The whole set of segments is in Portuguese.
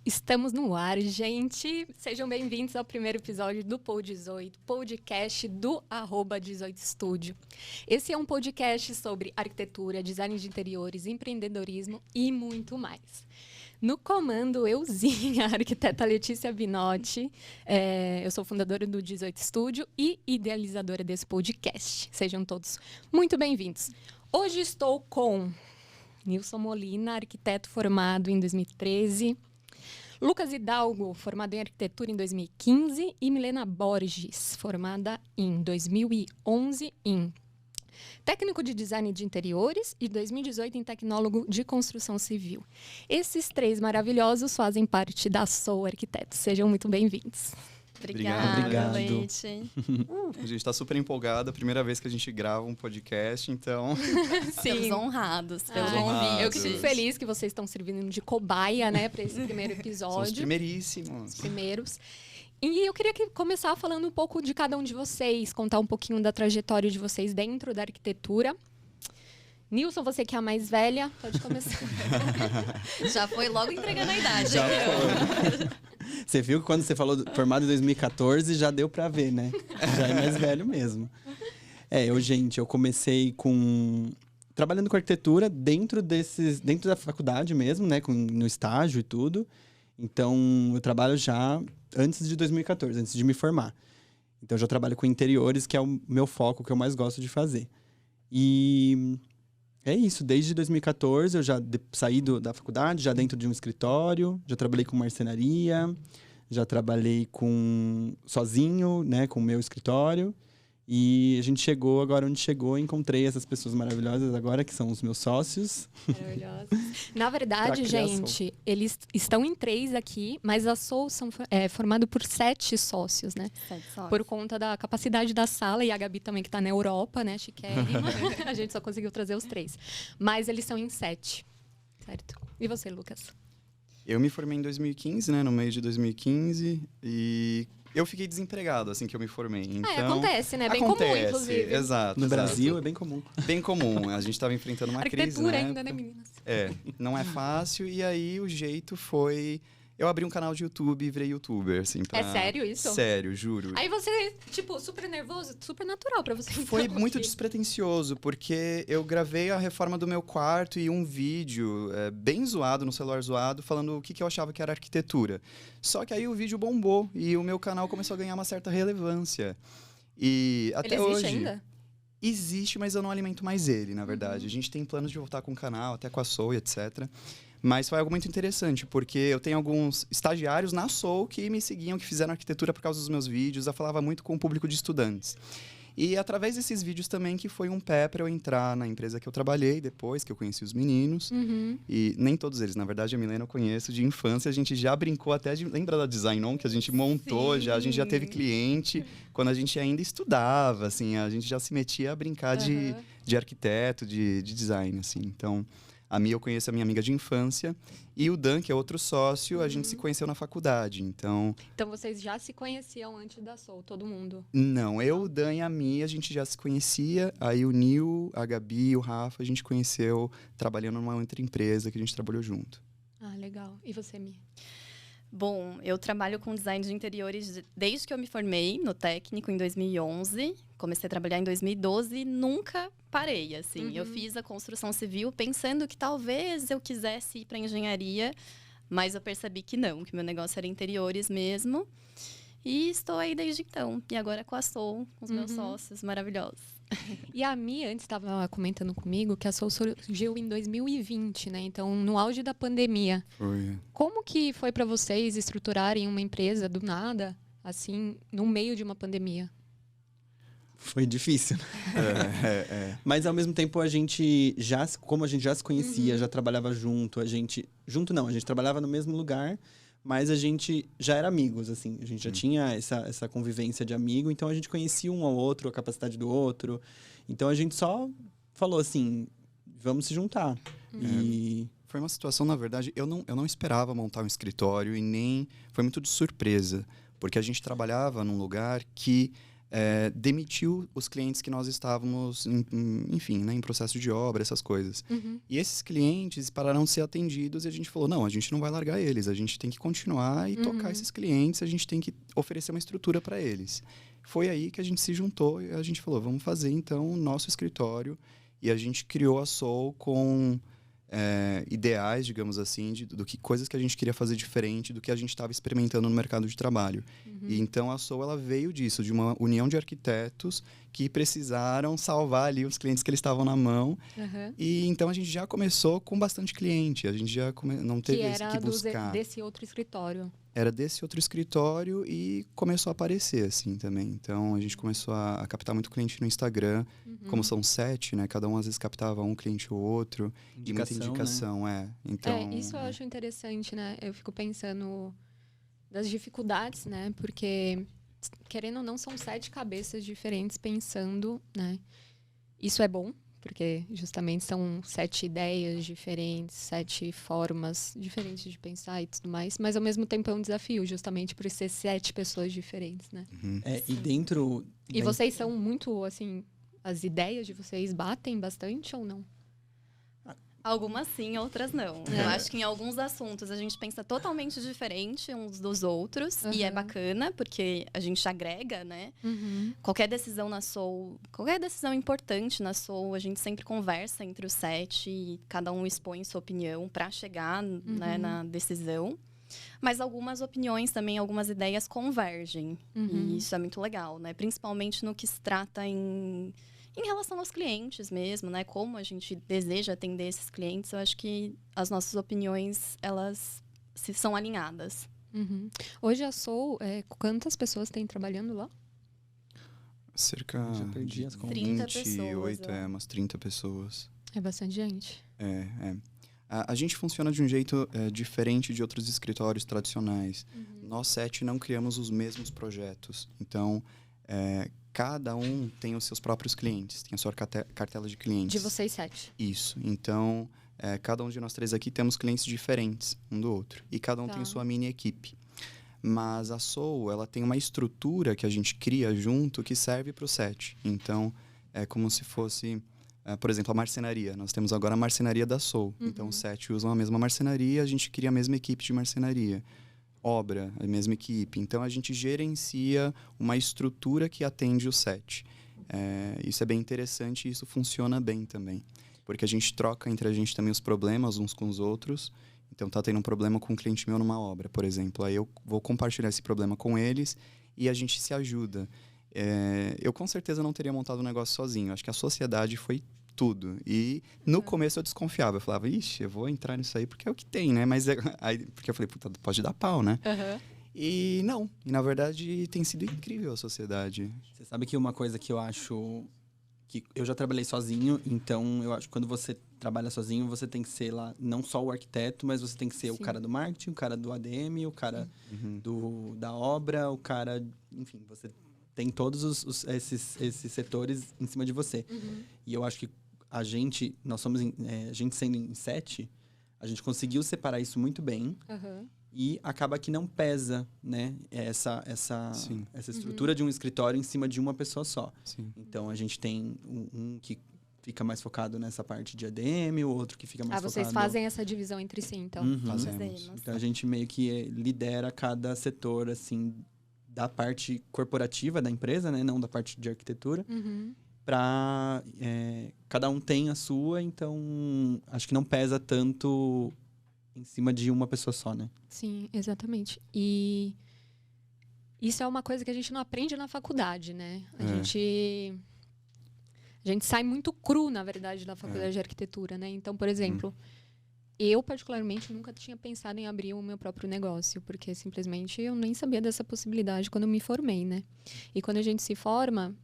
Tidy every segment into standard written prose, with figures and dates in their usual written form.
Estamos no ar, gente. Sejam bem-vindos ao primeiro episódio do Pod18, podcast do @18studio. Esse é um podcast sobre arquitetura, design de interiores, empreendedorismo e muito mais. No comando, euzinha, a arquiteta Letícia Binotti. Eu sou fundadora do 18 Studio e idealizadora desse podcast. Sejam todos muito bem-vindos. Hoje estou com Nilson Molina, arquiteto formado em 2013. Lucas Hidalgo, formado em arquitetura em 2015. E Milena Borges, formada em 2011 em técnico de design de interiores e 2018 em tecnólogo de construção civil. Esses três maravilhosos fazem parte da Sou Arquitetos. Sejam muito bem-vindos. Obrigado. Leite. A gente está super empolgado, a primeira vez que a gente grava um podcast, então... Estamos honrados pelo convite. Eu fico feliz que vocês estão servindo de cobaia, né, para esse primeiro episódio. São os primeiríssimos. Os primeiros. E eu queria começar falando um pouco de cada um de vocês, contar um pouquinho da trajetória de vocês dentro da arquitetura. Nilson, você que é a mais velha, pode começar. Já foi logo entregando a idade. Já foi. Você viu que quando você falou formado em 2014, já deu pra ver, né? Já é mais velho mesmo. Eu comecei trabalhando com arquitetura dentro da faculdade mesmo, né? No estágio e tudo. Então, eu trabalho já antes de 2014, antes de me formar. Então, eu já trabalho com interiores, que é o meu foco, que eu mais gosto de fazer. E é isso, desde 2014 eu já saí da faculdade, já dentro de um escritório, já trabalhei com marcenaria, já trabalhei sozinho, né, com o meu escritório. E a gente chegou agora onde chegou e encontrei essas pessoas maravilhosas agora, que são os meus sócios. Maravilhosos. Na verdade, gente, eles estão em 3 aqui, mas a Sou é formado por 7 sócios, né? 7 sócios. Por conta da capacidade da sala, e a Gabi também, que está na Europa, né? Chiquérrima. A gente só conseguiu trazer os 3. Mas eles são em 7, certo? E você, Lucas? Eu me formei em 2015, né, no meio de 2015, e... eu fiquei desempregado assim que eu me formei. Então, acontece, né? Bem comum, inclusive. Exato. No Brasil é bem comum. Bem comum. A gente estava enfrentando uma crise, arquitetura né? ainda, né, meninas? Não é fácil. E aí o jeito foi... eu abri um canal de YouTube e virei youtuber, assim. É sério isso? Sério, juro. Aí você, super nervoso, super natural pra você. Foi então, muito aqui. despretensioso, porque eu gravei a reforma do meu quarto e um vídeo bem zoado, no celular zoado, falando o que eu achava que era arquitetura. Só que aí o vídeo bombou e o meu canal começou a ganhar uma certa relevância. E até Ele existe hoje... ainda? Existe, mas eu não alimento mais ele, na verdade. A gente tem planos de voltar com o canal, até com a Sou, etc. Mas foi algo muito interessante, porque eu tenho alguns estagiários na Sou que me seguiam, que fizeram arquitetura por causa dos meus vídeos. Eu falava muito com o público de estudantes. E através desses vídeos também que foi um pé para eu entrar na empresa que eu trabalhei depois, que eu conheci os meninos. E nem todos eles, na verdade, a Milena eu conheço de infância. A gente já brincou até de... lembra da Design On, que a gente montou. A gente já teve cliente quando a gente ainda estudava, assim. A gente já se metia a brincar de arquiteto, de design, assim. Então... a Mia, eu conheço a minha amiga de infância. E o Dan, que é outro sócio, a gente se conheceu na faculdade. Então vocês já se conheciam antes da Sou, todo mundo? Não, eu, o Dan e a Mia, a gente já se conhecia. Aí o Nil, a Gabi e o Rafa, a gente conheceu trabalhando numa outra empresa que a gente trabalhou junto. Ah, legal. E você, Mia? Bom, eu trabalho com design de interiores desde que eu me formei no técnico em 2011. Comecei a trabalhar em 2012 e nunca parei, assim. Eu fiz a construção civil pensando que talvez eu quisesse ir para engenharia, mas eu percebi que não, que meu negócio era interiores mesmo. E estou aí desde então. E agora com a Sou, com os meus sócios maravilhosos. E a Mia antes estava comentando comigo que a Sou surgiu em 2020, né? Então, no auge da pandemia. Foi. Como que foi para vocês estruturarem uma empresa do nada, assim, no meio de uma pandemia? Foi difícil. Mas ao mesmo tempo como a gente já se conhecia, já trabalhava junto, a gente trabalhava no mesmo lugar, mas a gente já era amigos, assim. A gente já tinha essa convivência de amigo, então a gente conhecia um ao outro, a capacidade do outro. Então a gente só falou assim, vamos se juntar. E... foi uma situação, na verdade, eu não esperava montar um escritório e nem... foi muito de surpresa, porque a gente trabalhava num lugar que demitiu os clientes que nós estávamos, enfim, né, em processo de obra, essas coisas. E esses clientes pararam de ser atendidos e a gente falou, não, a gente não vai largar eles, a gente tem que continuar e tocar esses clientes, a gente tem que oferecer uma estrutura para eles. Foi aí que a gente se juntou e a gente falou, vamos fazer então o nosso escritório. E a gente criou a Soul com ideais, digamos assim, coisas que a gente queria fazer diferente do que a gente estava experimentando no mercado de trabalho. E então a Soul ela veio disso, de uma união de arquitetos que precisaram salvar ali os clientes que eles estavam na mão. E então a gente já começou com bastante cliente, a gente já não teve que buscar. Desse outro escritório. Era desse outro escritório e começou a aparecer, assim, também. Então, a gente começou a captar muito cliente no Instagram. Como são 7, né? Cada um, às vezes, captava um cliente ou outro. E muita indicação, né? Então, isso eu acho interessante, né? Eu fico pensando das dificuldades, né? Porque, querendo ou não, são 7 cabeças diferentes pensando, né? Isso é bom. Porque justamente são 7 ideias diferentes, 7 formas diferentes de pensar e tudo mais. Mas ao mesmo tempo é um desafio, justamente por ser 7 pessoas diferentes, né? E dentro... E vocês são muito, assim... As ideias de vocês batem bastante ou não? Algumas sim, outras não. Eu acho que em alguns assuntos a gente pensa totalmente diferente uns dos outros. E é bacana, porque a gente agrega, né? Qualquer decisão na Soul, qualquer decisão importante na Soul, a gente sempre conversa entre os 7 e cada um expõe sua opinião para chegar né, na decisão. Mas algumas opiniões também, algumas ideias convergem. E isso é muito legal, né? Principalmente no que se trata em relação aos clientes mesmo, né? Como a gente deseja atender esses clientes, eu acho que as nossas opiniões, elas são alinhadas. Hoje a Soul, quantas pessoas tem trabalhando lá? Cerca Já perdi as de contas. 30 28, pessoas, umas 30 pessoas. É bastante gente. A gente funciona de um jeito diferente de outros escritórios tradicionais. Nós 7 não criamos os mesmos projetos. Então, cada um tem os seus próprios clientes, tem a sua cartela de clientes. De vocês 7. Isso. Então, cada um de nós 3 aqui temos clientes diferentes um do outro. E cada um tem sua mini equipe. Mas a Soul, ela tem uma estrutura que a gente cria junto que serve para o 7. Então, é como se fosse... por exemplo, a marcenaria. Nós temos agora a marcenaria da Soul. Então, os 7 usam a mesma marcenaria, a gente cria a mesma equipe de marcenaria. Obra, a mesma equipe. Então, a gente gerencia uma estrutura que atende o 7. Isso é bem interessante e isso funciona bem também. Porque a gente troca entre a gente também os problemas uns com os outros. Então, tá tendo um problema com um cliente meu numa obra, por exemplo. Aí eu vou compartilhar esse problema com eles e a gente se ajuda. Eu com certeza não teria montado o negócio sozinho. Acho que a sociedade foi tudo. E no começo eu desconfiava. Eu falava, ixi, eu vou entrar nisso aí porque é o que tem, né? Mas aí, porque eu falei, puta, pode dar pau, né? E não. E na verdade tem sido incrível a sociedade. Você sabe que uma coisa que eu acho... que eu já trabalhei sozinho, então eu acho que quando você trabalha sozinho, você tem que ser lá, não só o arquiteto, mas você tem que ser o cara do marketing, o cara do ADM, o cara da obra, o cara... Enfim, você tem todos esses setores em cima de você. E eu acho que a gente sendo em 7, a gente conseguiu separar isso muito bem. E acaba que não pesa, né, essa estrutura de um escritório em cima de uma pessoa só. Então, a gente tem um que fica mais focado nessa parte de ADM, o outro que fica mais focado... vocês fazem essa divisão entre si, então? Fazemos. Então, a gente meio que lidera cada setor, assim, da parte corporativa da empresa, né, não da parte de arquitetura, para... cada um tem a sua, então acho que não pesa tanto... em cima de uma pessoa só, né? Sim, exatamente. E isso é uma coisa que a gente não aprende na faculdade, né? A gente sai muito cru, na verdade, da faculdade de arquitetura, né? Então, por exemplo, eu, particularmente, nunca tinha pensado em abrir o meu próprio negócio, porque simplesmente eu nem sabia dessa possibilidade quando eu me formei, né? E quando a gente se forma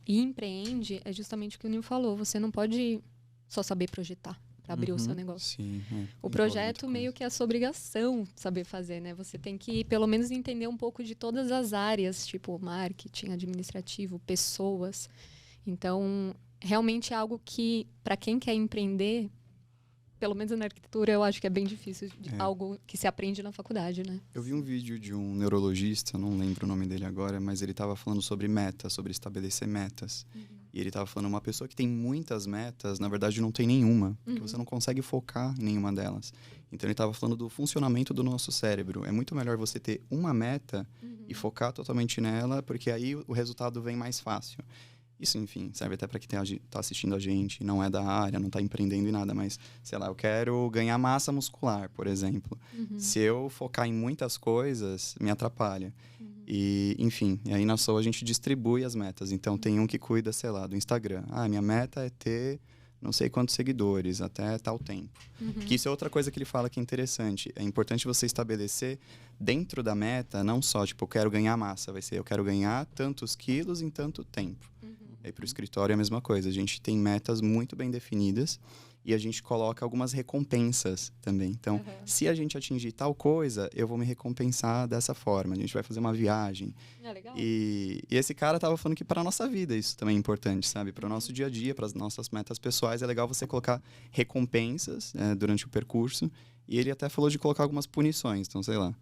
e empreende, é justamente o que o Nil falou, você não pode só saber projetar para abrir o seu negócio. Sim, o projeto meio que é a sua obrigação saber fazer, né? Você tem que, pelo menos, entender um pouco de todas as áreas, tipo marketing, administrativo, pessoas. Então, realmente é algo que, para quem quer empreender, pelo menos na arquitetura, eu acho que é bem difícil. Algo que se aprende na faculdade, né? Eu vi um vídeo de um neurologista, não lembro o nome dele agora, mas ele estava falando sobre metas, sobre estabelecer metas. E ele estava falando, uma pessoa que tem muitas metas, na verdade não tem nenhuma, porque você não consegue focar em nenhuma delas. Então ele estava falando do funcionamento do nosso cérebro. É muito melhor você ter uma meta e focar totalmente nela, porque aí o resultado vem mais fácil. Isso, enfim, serve até para quem tá assistindo a gente, não é da área, não tá empreendendo em nada, mas, sei lá, eu quero ganhar massa muscular, por exemplo. Se eu focar em muitas coisas, me atrapalha. E, enfim, e aí na Soul a gente distribui as metas. Então, tem um que cuida, sei lá, do Instagram. Minha meta é ter não sei quantos seguidores, até tal tempo. Que isso é outra coisa que ele fala que é interessante. É importante você estabelecer dentro da meta, não só, tipo, eu quero ganhar massa, vai ser eu quero ganhar tantos quilos em tanto tempo. Aí para o escritório é a mesma coisa. A gente tem metas muito bem definidas e a gente coloca algumas recompensas também. Então, se a gente atingir tal coisa, eu vou me recompensar dessa forma. A gente vai fazer uma viagem. Legal. E esse cara tava falando que para a nossa vida isso também é importante, sabe? Para o nosso dia a dia, para as nossas metas pessoais, é legal você colocar recompensas durante o percurso. E ele até falou de colocar algumas punições. Então, sei lá.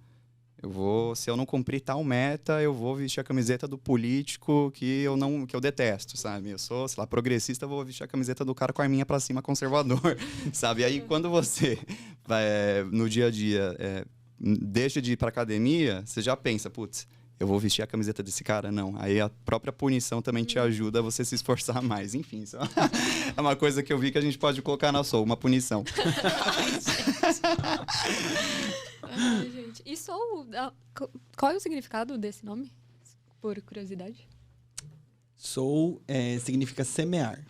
Se eu não cumprir tal meta, eu vou vestir a camiseta do político que eu detesto, sabe? Eu sou, sei lá, progressista, eu vou vestir a camiseta do cara com a arminha pra cima, conservador, sabe? Aí quando você vai, no dia a dia, deixa de ir pra academia, você já pensa, putz, eu vou vestir a camiseta desse cara? Não. Aí a própria punição também te ajuda a você se esforçar mais. Enfim, isso é uma coisa que eu vi que a gente pode colocar na Soul, uma punição. Ai, gente. E Soul, qual é o significado desse nome? Por curiosidade. Soul significa semear.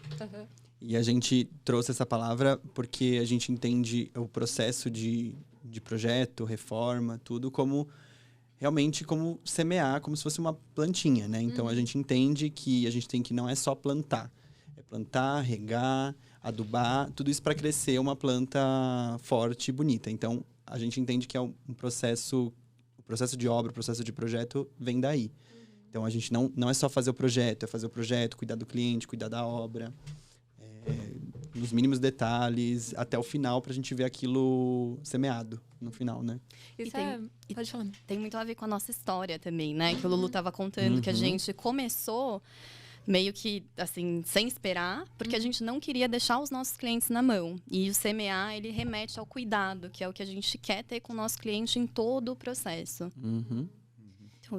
E a gente trouxe essa palavra porque a gente entende o processo de projeto, reforma, tudo como realmente como semear, como se fosse uma plantinha, né? Então a gente entende que a gente tem que não é só plantar. É plantar, regar, adubar, tudo isso para crescer uma planta forte e bonita. Então a gente entende que é um processo, o processo de obra, o processo de projeto vem daí. Então a gente não é só fazer o projeto, é fazer o projeto, cuidar do cliente, cuidar da obra, nos mínimos detalhes, até o final, para a gente ver aquilo semeado no final, né? Pode falar. Tem muito a ver com a nossa história também, né? Que o Lulu estava contando, que a gente começou meio que, assim, sem esperar, porque a gente não queria deixar os nossos clientes na mão. E o semear, ele remete ao cuidado, que é o que a gente quer ter com o nosso cliente em todo o processo.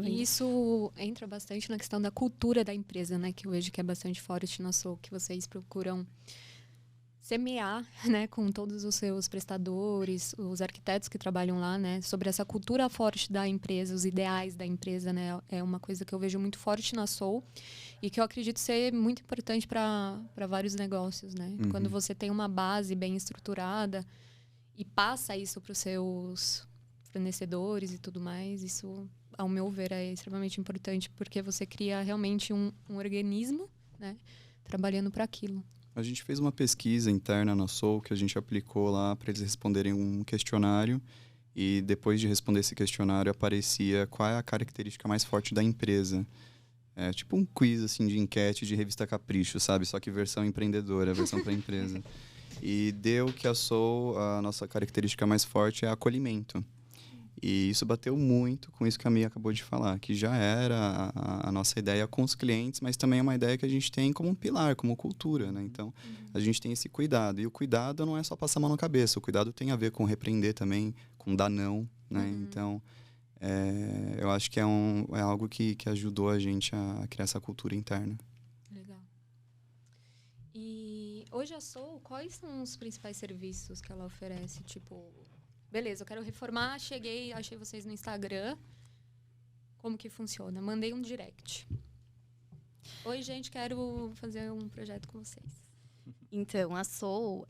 E isso entra bastante na questão da cultura da empresa, né? Que eu vejo que é bastante forte na Soul, que vocês procuram semear, né, com todos os seus prestadores, os arquitetos que trabalham lá, né, sobre essa cultura forte da empresa, os ideais da empresa, né, é uma coisa que eu vejo muito forte na Soul e que eu acredito ser muito importante para vários negócios, né. Quando você tem uma base bem estruturada e passa isso para os seus fornecedores e tudo mais, isso, ao meu ver, é extremamente importante porque você cria realmente um organismo, né, trabalhando para aquilo. A gente fez uma pesquisa interna na Soul que a gente aplicou lá para eles responderem um questionário e depois de responder esse questionário aparecia qual é a característica mais forte da empresa. É tipo um quiz assim, de enquete de revista Capricho, sabe? Só que versão empreendedora, versão para empresa. E deu que a Soul, a nossa característica mais forte é acolhimento. E isso bateu muito com isso que a Mia acabou de falar, que já era a nossa ideia com os clientes, mas também é uma ideia que a gente tem como um pilar, como cultura, né? Então, a gente tem esse cuidado. E o cuidado não é só passar a mão na cabeça, o cuidado tem a ver com repreender também, com dar não, né? Então, eu acho que é algo que ajudou a gente a criar essa cultura interna. Legal. E hoje a Soul, quais são os principais serviços que ela oferece? Tipo, beleza, eu quero reformar, cheguei, achei vocês no Instagram. Como que funciona? Mandei um direct. Oi, gente, quero fazer um projeto com vocês. Então, a Soul,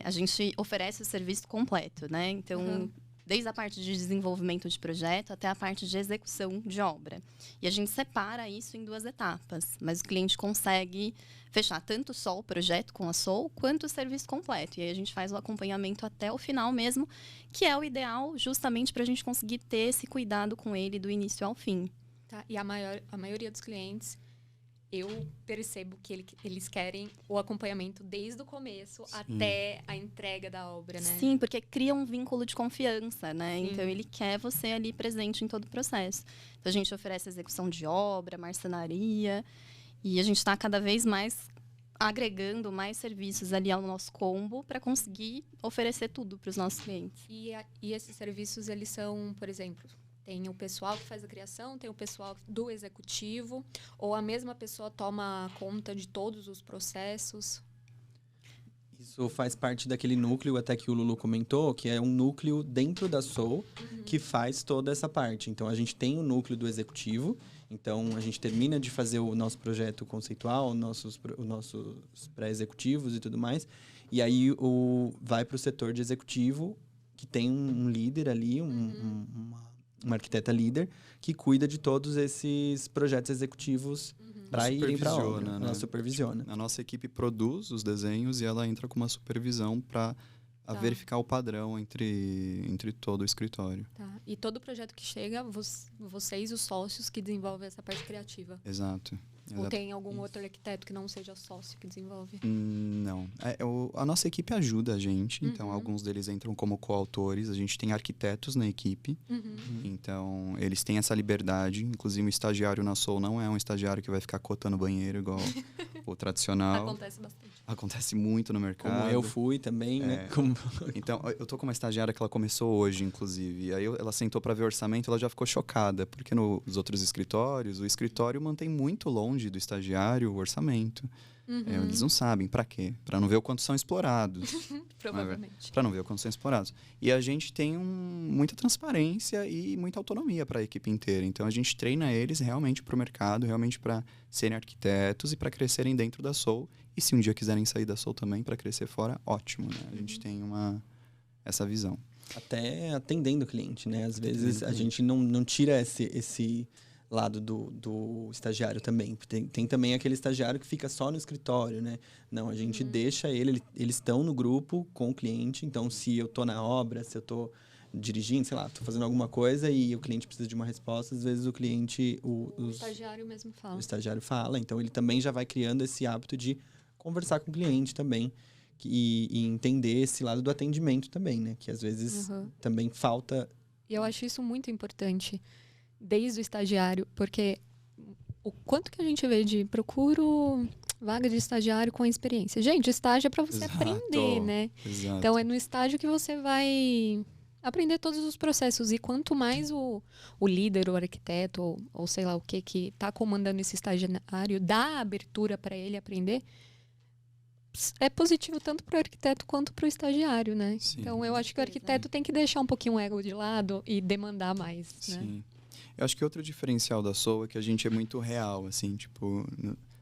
a gente oferece o serviço completo, né? Então, desde a parte de desenvolvimento de projeto até a parte de execução de obra. E a gente separa isso em 2 etapas, mas o cliente consegue fechar tanto só o projeto com a Soul, quanto o serviço completo. E aí a gente faz o acompanhamento até o final mesmo, que é o ideal justamente para a gente conseguir ter esse cuidado com ele do início ao fim. Tá, e a maioria dos clientes eu percebo que eles querem o acompanhamento desde o começo até a entrega da obra, né? Sim, porque cria um vínculo de confiança, né? Sim. Então, ele quer você ali presente em todo o processo. Então, a gente oferece execução de obra, marcenaria, e a gente está cada vez mais agregando mais serviços ali ao nosso combo para conseguir oferecer tudo para os nossos clientes. E esses serviços, eles são, por exemplo, tem o pessoal que faz a criação, tem o pessoal do executivo, ou a mesma pessoa toma conta de todos os processos? Isso faz parte daquele núcleo, até que o Lulu comentou, que é um núcleo dentro da Soul que faz toda essa parte. Então, a gente tem o núcleo do executivo. Então, a gente termina de fazer o nosso projeto conceitual, os nossos pré-executivos e tudo mais. E aí, vai para o setor de executivo, que tem um líder ali, uma arquiteta líder, que cuida de todos esses projetos executivos para irem para a obra. Né? Ela supervisiona. A nossa equipe produz os desenhos e ela entra com uma supervisão para verificar o padrão entre todo o escritório. Tá. E todo projeto que chega, vocês, os sócios, que desenvolvem essa parte criativa? Exato. Ou tem algum outro arquiteto que não seja sócio que desenvolve? Não. A nossa equipe ajuda a gente. Então, alguns deles entram como coautores. A gente tem arquitetos na equipe. Então, eles têm essa liberdade. Inclusive, o estagiário na Soul não é um estagiário que vai ficar cotando banheiro igual o tradicional. Acontece bastante. Acontece muito no mercado. Como eu fui também, né? Então, eu tô com uma estagiária que ela começou hoje, inclusive. E aí, ela sentou para ver o orçamento, ela já ficou chocada. Porque nos outros escritórios, o escritório mantém muito longe do estagiário o orçamento. Eles não sabem para quê. Para não ver o quanto são explorados. Provavelmente. Para não ver o quanto são explorados. E a gente tem muita transparência e muita autonomia para a equipe inteira. Então, a gente treina eles realmente para o mercado, realmente para serem arquitetos e para crescerem dentro da Soul. E se um dia quiserem sair da Soul também para crescer fora, ótimo, né? A gente tem essa visão. Até atendendo o cliente, né? Às vezes a gente não tira esse lado do estagiário também. Tem também aquele estagiário que fica só no escritório, né? Não, a gente deixa eles estão no grupo com o cliente. Então, se eu tô na obra, se eu tô dirigindo, sei lá, tô fazendo alguma coisa e o cliente precisa de uma resposta, às vezes o cliente... O estagiário mesmo fala. O estagiário fala. Então, ele também já vai criando esse hábito de conversar com o cliente também. E entender esse lado do atendimento também, né? Que às vezes também falta... E eu acho isso muito importante, desde o estagiário, porque o quanto que a gente vê de procuro vaga de estagiário com experiência. Gente, estágio é para você aprender, né? Exato. Então, é no estágio que você vai aprender todos os processos. E quanto mais o líder, o arquiteto, ou sei lá o que está comandando esse estagiário, dá abertura para ele aprender, é positivo tanto para o arquiteto quanto para o estagiário, né? Sim. Então, eu acho que o arquiteto tem que deixar um pouquinho o ego de lado e demandar mais, né? Sim. Eu acho que outro diferencial da Soul é que a gente é muito real, assim, tipo,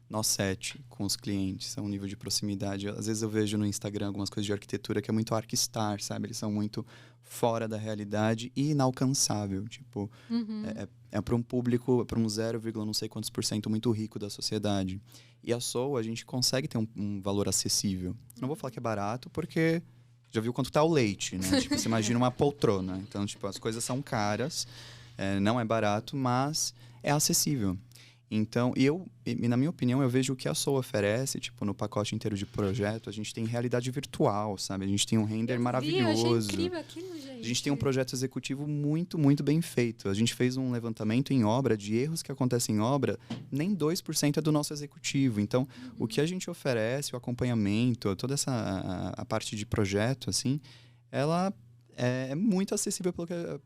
nós 7 com os clientes, é um nível de proximidade. Às vezes eu vejo no Instagram algumas coisas de arquitetura que é muito arquistar, sabe? Eles são muito fora da realidade e inalcançável, tipo, é para um público, para um 0, não sei quantos % muito rico da sociedade. E a Soul, a gente consegue ter um valor acessível. Não vou falar que é barato, porque já viu quanto tá o leite, né? Tipo, você imagina uma poltrona. Então, tipo, as coisas são caras, não é barato, mas é acessível. Então, na minha opinião, eu vejo o que a Soul oferece, tipo, no pacote inteiro de projeto, a gente tem realidade virtual, sabe? A gente tem um render maravilhoso. Eu achei incrível aquilo, gente. A gente tem um projeto executivo muito, muito bem feito. A gente fez um levantamento em obra de erros que acontecem em obra, nem 2% é do nosso executivo. Então, o que a gente oferece, o acompanhamento, toda a parte de projeto, assim, ela é muito acessível,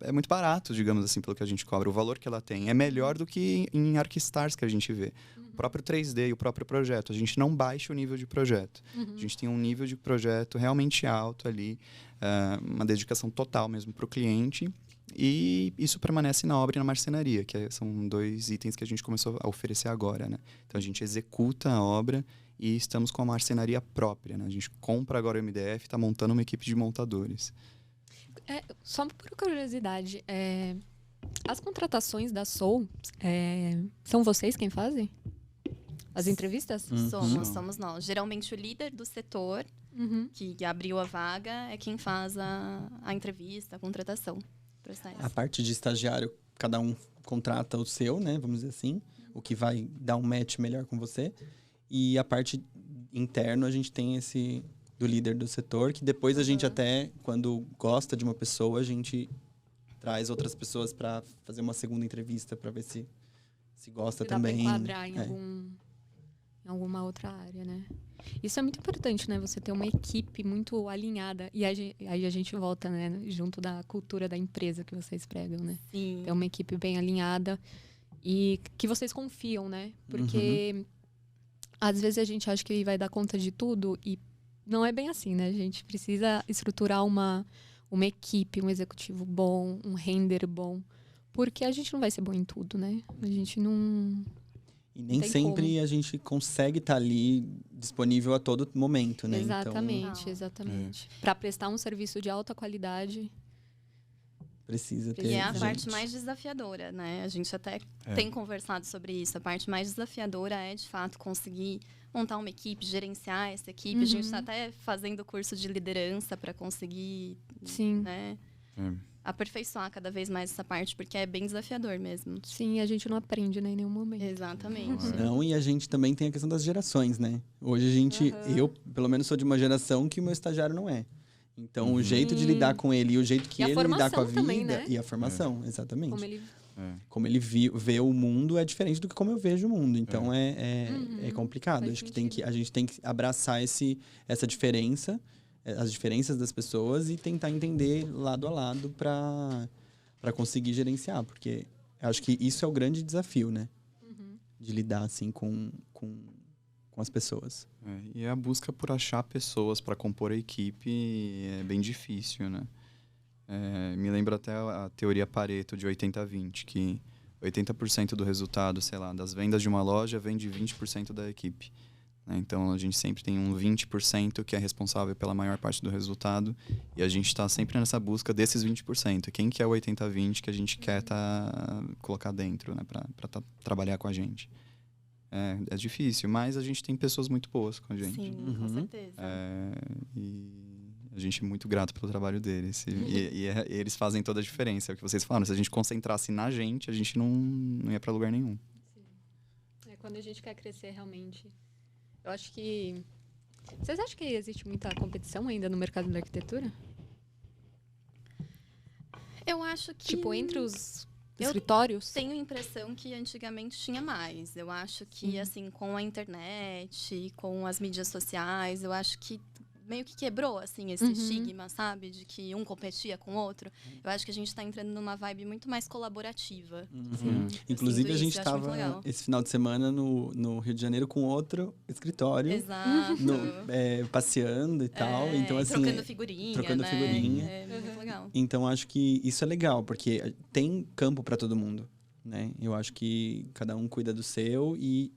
é muito barato, digamos assim, pelo que a gente cobra. O valor que ela tem é melhor do que em Archistars que a gente vê. O próprio 3D e o próprio projeto. A gente não baixa o nível de projeto. A gente tem um nível de projeto realmente alto ali, uma dedicação total mesmo para o cliente. E isso permanece na obra e na marcenaria, que são 2 itens que a gente começou a oferecer agora, né? Então, a gente executa a obra e estamos com a marcenaria própria, né? A gente compra agora o MDF e está montando uma equipe de montadores. Só por curiosidade, as contratações da Soul, são vocês quem fazem? As entrevistas? Somos nós. Geralmente o líder do setor que abriu a vaga é quem faz a entrevista, a contratação. Processo. A parte de estagiário, cada um contrata o seu, né? Vamos dizer assim. o que vai dar um match melhor com você. E a parte interna, a gente tem esse do líder do setor, que depois a gente até, quando gosta de uma pessoa, a gente traz outras pessoas para fazer uma segunda entrevista para ver se gosta também. Dá pra enquadrar em alguma outra área, né? Isso é muito importante, né? Você ter uma equipe muito alinhada. E aí a gente volta, né? Junto da cultura da empresa que vocês pregam, né? Sim. Ter uma equipe bem alinhada e que vocês confiam, né? Porque às vezes a gente acha que vai dar conta de tudo e não é bem assim, né? A gente precisa estruturar uma equipe, um executivo bom, um render bom. Porque a gente não vai ser bom em tudo, né? A gente não... E nem sempre a gente consegue estar ali disponível a todo momento, né? Exatamente, exatamente. Para prestar um serviço de alta qualidade... Precisa ter E é a gente. parte mais desafiadora, né? A gente até tem conversado sobre isso. A parte mais desafiadora é, de fato, conseguir montar uma equipe, gerenciar essa equipe. A gente está até fazendo curso de liderança para conseguir, né, aperfeiçoar cada vez mais essa parte, porque é bem desafiador mesmo. Sim, a gente não aprende, né, em nenhum momento. Exatamente. Não, e a gente também tem a questão das gerações, né? Hoje a gente, eu, pelo menos, sou de uma geração que o meu estagiário não é. Então, o jeito de lidar com ele e o jeito que ele lidar com a vida... também, né? E a formação, exatamente. Como ele... vê o mundo é diferente do que como eu vejo o mundo. Então, é complicado. Faz Acho que sentido. a gente tem que abraçar essa diferença, as diferenças das pessoas e tentar entender lado a lado para conseguir gerenciar. Porque acho que isso é o grande desafio, né? De lidar, assim, com as pessoas. E a busca por achar pessoas para compor a equipe é bem difícil, né? Me lembra até a teoria Pareto de 80-20, que 80% do resultado, sei lá, das vendas de uma loja vem de 20% da equipe. Né? Então, a gente sempre tem um 20% que é responsável pela maior parte do resultado e a gente está sempre nessa busca desses 20%. Quem que é o 80-20 que a gente quer colocar dentro, né? Para trabalhar com a gente. É difícil, mas a gente tem pessoas muito boas com a gente. Sim, com certeza. E a gente é muito grato pelo trabalho deles. E eles fazem toda a diferença. É o que vocês falaram. Se a gente concentrasse na gente, a gente não ia para lugar nenhum. Sim. Quando a gente quer crescer realmente. Eu acho que... Vocês acham que existe muita competição ainda no mercado da arquitetura? Eu acho que... Tipo, entre os... escritórios? Tenho a impressão que antigamente tinha mais. Eu acho que, assim, com a internet, com as mídias sociais, eu acho que meio que quebrou, assim, esse estigma, sabe? De que um competia com o outro. Eu acho que a gente está entrando numa vibe muito mais colaborativa. Inclusive, a gente isso, eu acho muito estava legal. esse final de semana no Rio de Janeiro com outro escritório. Exato. Passeando e tal. Então, assim, trocando figurinha, trocando né? figurinha. É muito legal. Então, acho que isso é legal, porque tem campo para todo mundo, né? Eu acho que cada um cuida do seu e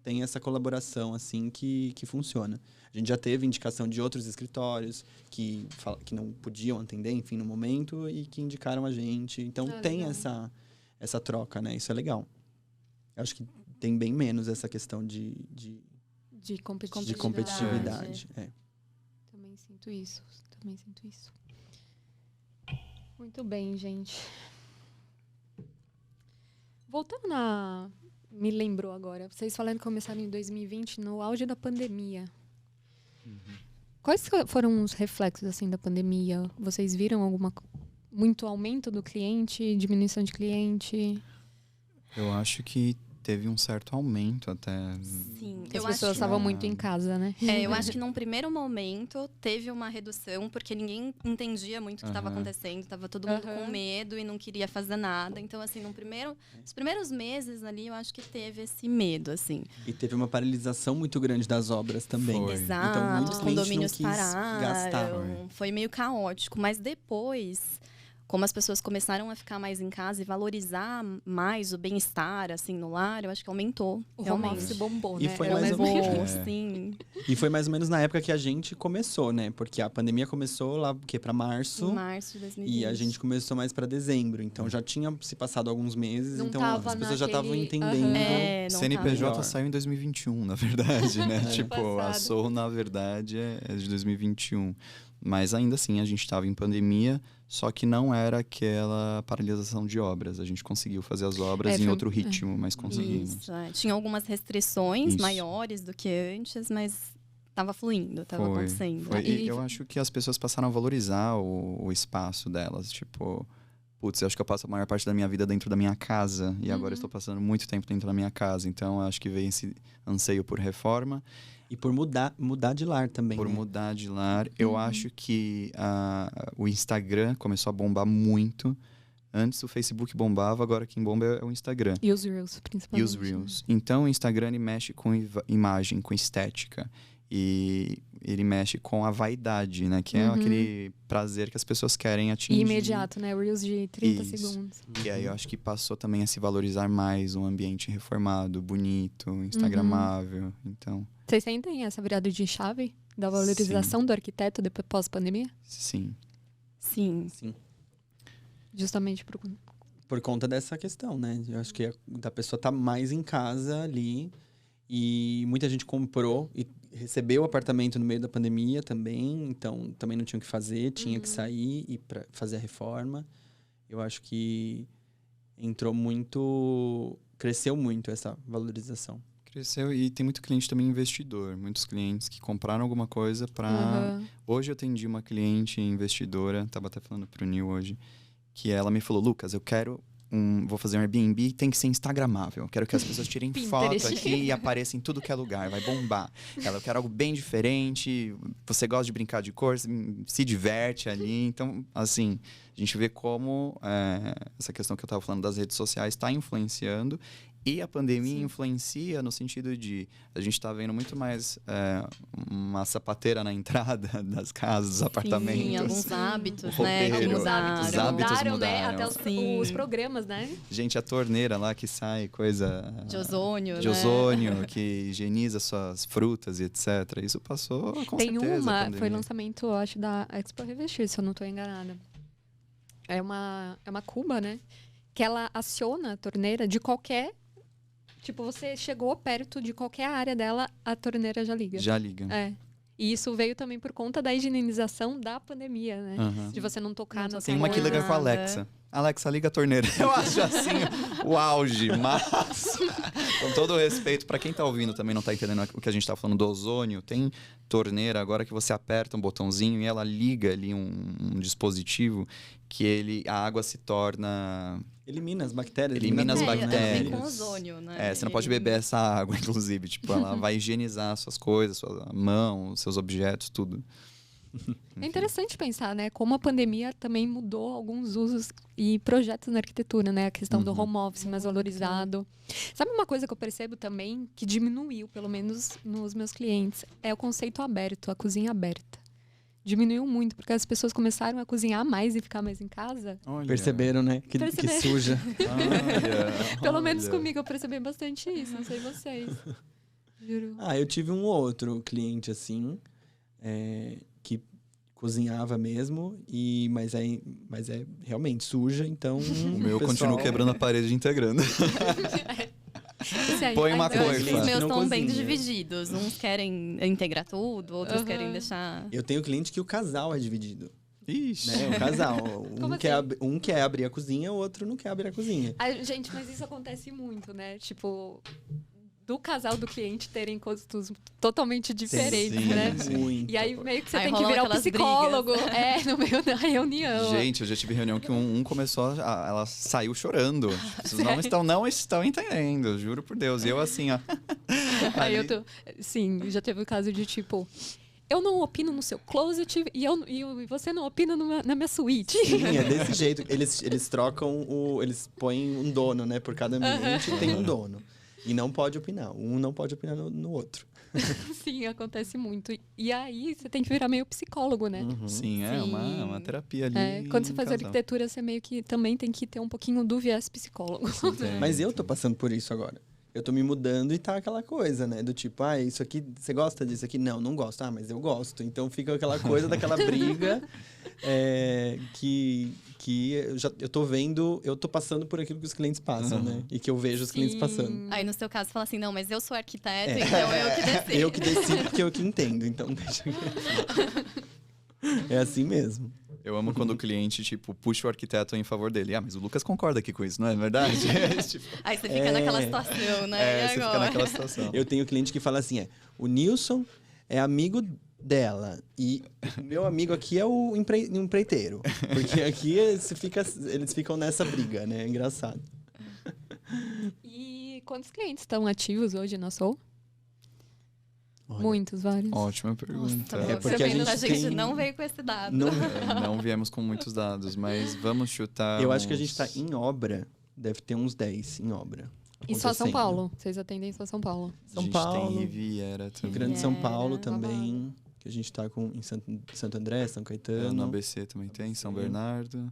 tem essa colaboração, assim, que funciona. A gente já teve indicação de outros escritórios que não podiam atender, enfim, no momento, e que indicaram a gente. Então, tem essa troca, né? Isso é legal. Eu acho que tem bem menos essa questão de competitividade. Também sinto isso. Muito bem, gente. Voltando me lembrou agora. Vocês falaram que começaram em 2020, no auge da pandemia. Quais foram os reflexos, assim, da pandemia? Vocês viram muito aumento do cliente, diminuição de cliente? Eu acho que teve um certo aumento até. Sim, As pessoas estavam muito em casa, né? eu acho que num primeiro momento teve uma redução, porque ninguém entendia muito o que estava acontecendo. Tava todo mundo com medo e não queria fazer nada. Então, assim, os primeiros meses ali, eu acho que teve esse medo, assim. E teve uma paralisação muito grande das obras também. Foi. Exato, Então, muito os cliente condomínios não quis pararam. gastar. Foi meio caótico. Mas depois... Como as pessoas começaram a ficar mais em casa e valorizar mais o bem-estar, assim, no lar, eu acho que aumentou. O home realmente. office bombou, E né? foi Era mais ou mais menos. Sim. E foi mais ou menos na época que a gente começou, né? Porque a pandemia começou lá, para março. Em março de 2020. E a gente começou mais para dezembro. Então já tinha se passado alguns meses. Não então tava as pessoas já estavam naquele- entendendo. Não CNPJ tava. saiu em 2021, na verdade, né? Tipo, a Passado. Soul, na verdade, é de 2021. Mas ainda assim, a gente estava em pandemia, só que não era aquela paralisação de obras. A gente conseguiu fazer as obras em outro ritmo, mas conseguimos. Isso, Tinha algumas restrições Isso. maiores do que antes, mas estava fluindo, estava acontecendo. E eu acho que as pessoas passaram a valorizar o espaço delas. Tipo, putz, eu acho que eu passo a maior parte da minha vida dentro da minha casa. E agora eu estou passando muito tempo dentro da minha casa. Então, eu acho que veio esse anseio por reforma. E por mudar de lar também. Por né? mudar de lar. Eu acho que o Instagram começou a bombar muito. Antes o Facebook bombava, agora quem bomba é o Instagram. E os Reels, principalmente. E os Reels. Então o Instagram ele mexe com imagem, com estética. E ele mexe com a vaidade, né? Que é aquele prazer que as pessoas querem atingir. E imediato, né? Reels de 30 Isso. segundos. E aí eu acho que passou também a se valorizar mais um ambiente reformado, bonito, instagramável. Então, Vocês sentem essa virada de chave da valorização do arquiteto depois pós-pandemia? sim. Sim. Sim. Justamente Por conta dessa questão, né? Eu acho que da pessoa tá mais em casa ali. E muita gente comprou e recebeu o apartamento no meio da pandemia também. Então, também não tinha o que fazer. Tinha que sair e para fazer a reforma. Eu acho que cresceu muito essa valorização. Cresceu e tem muito cliente também investidor. Muitos clientes que compraram alguma coisa para... Hoje eu atendi uma cliente investidora, estava até falando pro Nil hoje, que ela me falou, Lucas, eu quero vou fazer um Airbnb, tem que ser instagramável. Eu quero que as pessoas tirem foto aqui e apareçam em tudo que é lugar, vai bombar. Eu quero algo bem diferente, você gosta de brincar de cor, se diverte ali. Então, assim, a gente vê como essa questão que eu estava falando das redes sociais está influenciando. E a pandemia influencia no sentido de... A gente está vendo muito mais uma sapateira na entrada das casas, dos apartamentos. Sim, alguns hábitos, né? Alguns hábitos mudaram, né? mudaram. Até os programas, né? Gente, a torneira lá que sai coisa... De ozônio, de ozônio, que higieniza suas frutas e etc. Isso passou com certeza. Tem uma, foi lançamento, eu acho, da Expo Revestir, se eu não estou enganada. É uma cuba, né? Que ela aciona a torneira de qualquer... Tipo, você chegou perto de qualquer área dela, a torneira já liga. Já liga. E isso veio também por conta da higienização da pandemia, né? De você não tocar nas Tem uma que liga com a Alexa. Alexa, liga a torneira. Eu acho assim o auge, mas com todo o respeito, para quem tá ouvindo também não tá entendendo o que a gente tá falando do ozônio, tem torneira agora que você aperta um botãozinho e ela liga ali um dispositivo que a água se torna... Elimina as bactérias. Elimina as bactérias. Com ozônio, né? Você não pode beber essa água, inclusive. Tipo, ela vai higienizar suas coisas, sua mão, seus objetos, tudo. É interessante pensar, né? Como a pandemia também mudou alguns usos e projetos na arquitetura, né? A questão do home office mais valorizado. Sabe uma coisa que eu percebo também, que diminuiu, pelo menos nos meus clientes, é o conceito aberto, a cozinha aberta. Diminuiu muito, porque as pessoas começaram a cozinhar mais e ficar mais em casa. Olha. Perceberam, né? Que suja. Pelo menos comigo eu percebi bastante isso, não sei vocês. Juro. Eu tive um outro cliente assim, que cozinhava mesmo, mas é realmente suja, então... O meu continua quebrando a parede e integrando. Põe uma coifa. Os meus Não estão bem cozinha. divididos. Uns querem integrar tudo, outros querem deixar... Eu tenho cliente que o casal é dividido. Ixi. Né? O casal. Como Um quer abrir a cozinha, o outro não quer abrir a cozinha. Gente, mas isso acontece muito, né? Tipo, do casal do cliente terem gostos totalmente diferentes, sim, né? sim. Muito. E aí meio que você Aí tem que rolam virar o aquelas psicólogo no meio da reunião. Gente, eu já tive reunião que um começou, ela saiu chorando. Vocês não estão entendendo, juro por Deus. E eu assim, ó. Aí sim, já teve o caso de tipo, eu não opino no seu closet e você não opina na minha suíte. Sim, é desse jeito. Eles trocam eles põem um dono, né? Por cada ambiente tem um dono. E não pode opinar. Um não pode opinar no outro. Sim, acontece muito. E aí você tem que virar meio psicólogo, né? Sim, é uma terapia ali. Quando você faz casal. arquitetura, você meio que também tem que ter um pouquinho do viés psicólogo. Tem. Mas eu tô passando por isso agora. Eu tô me mudando e tá aquela coisa, né? Do tipo, isso aqui, você gosta disso aqui? Não gosto. Mas eu gosto. Então fica aquela coisa daquela briga que eu tô vendo, eu tô passando por aquilo que os clientes passam, né? E que eu vejo os clientes passando. Aí no seu caso, fala assim, não, mas eu sou arquiteto, então eu que decido. Eu que decido porque eu que entendo. Então deixa É assim mesmo. Eu amo quando o cliente, tipo, puxa o arquiteto em favor dele. Ah, mas o Lucas concorda aqui com isso, não é verdade? Tipo, Aí você fica naquela situação, né? E você fica agora? naquela situação. Eu tenho cliente que fala assim, o Nilson é amigo dela e o meu amigo aqui é o empreiteiro. Porque aqui eles ficam nessa briga, né? É engraçado. E quantos clientes estão ativos hoje na Soul? Olha, Muitos, vários. Ótima pergunta. É porque Você a vendo, gente a gente tem- não veio com esse dado. Não, Não viemos com muitos dados, mas vamos chutar. eu acho que a gente uns- tá em obra, deve ter uns 10 em obra. E só São acontecendo. Paulo? Vocês atendem só São Paulo? São a gente Paulo, tem Riviera também. Grande São Paulo Riviera, também, que a gente tá em Santo André, São No Caetano. ABC também tem, São Sim. Bernardo.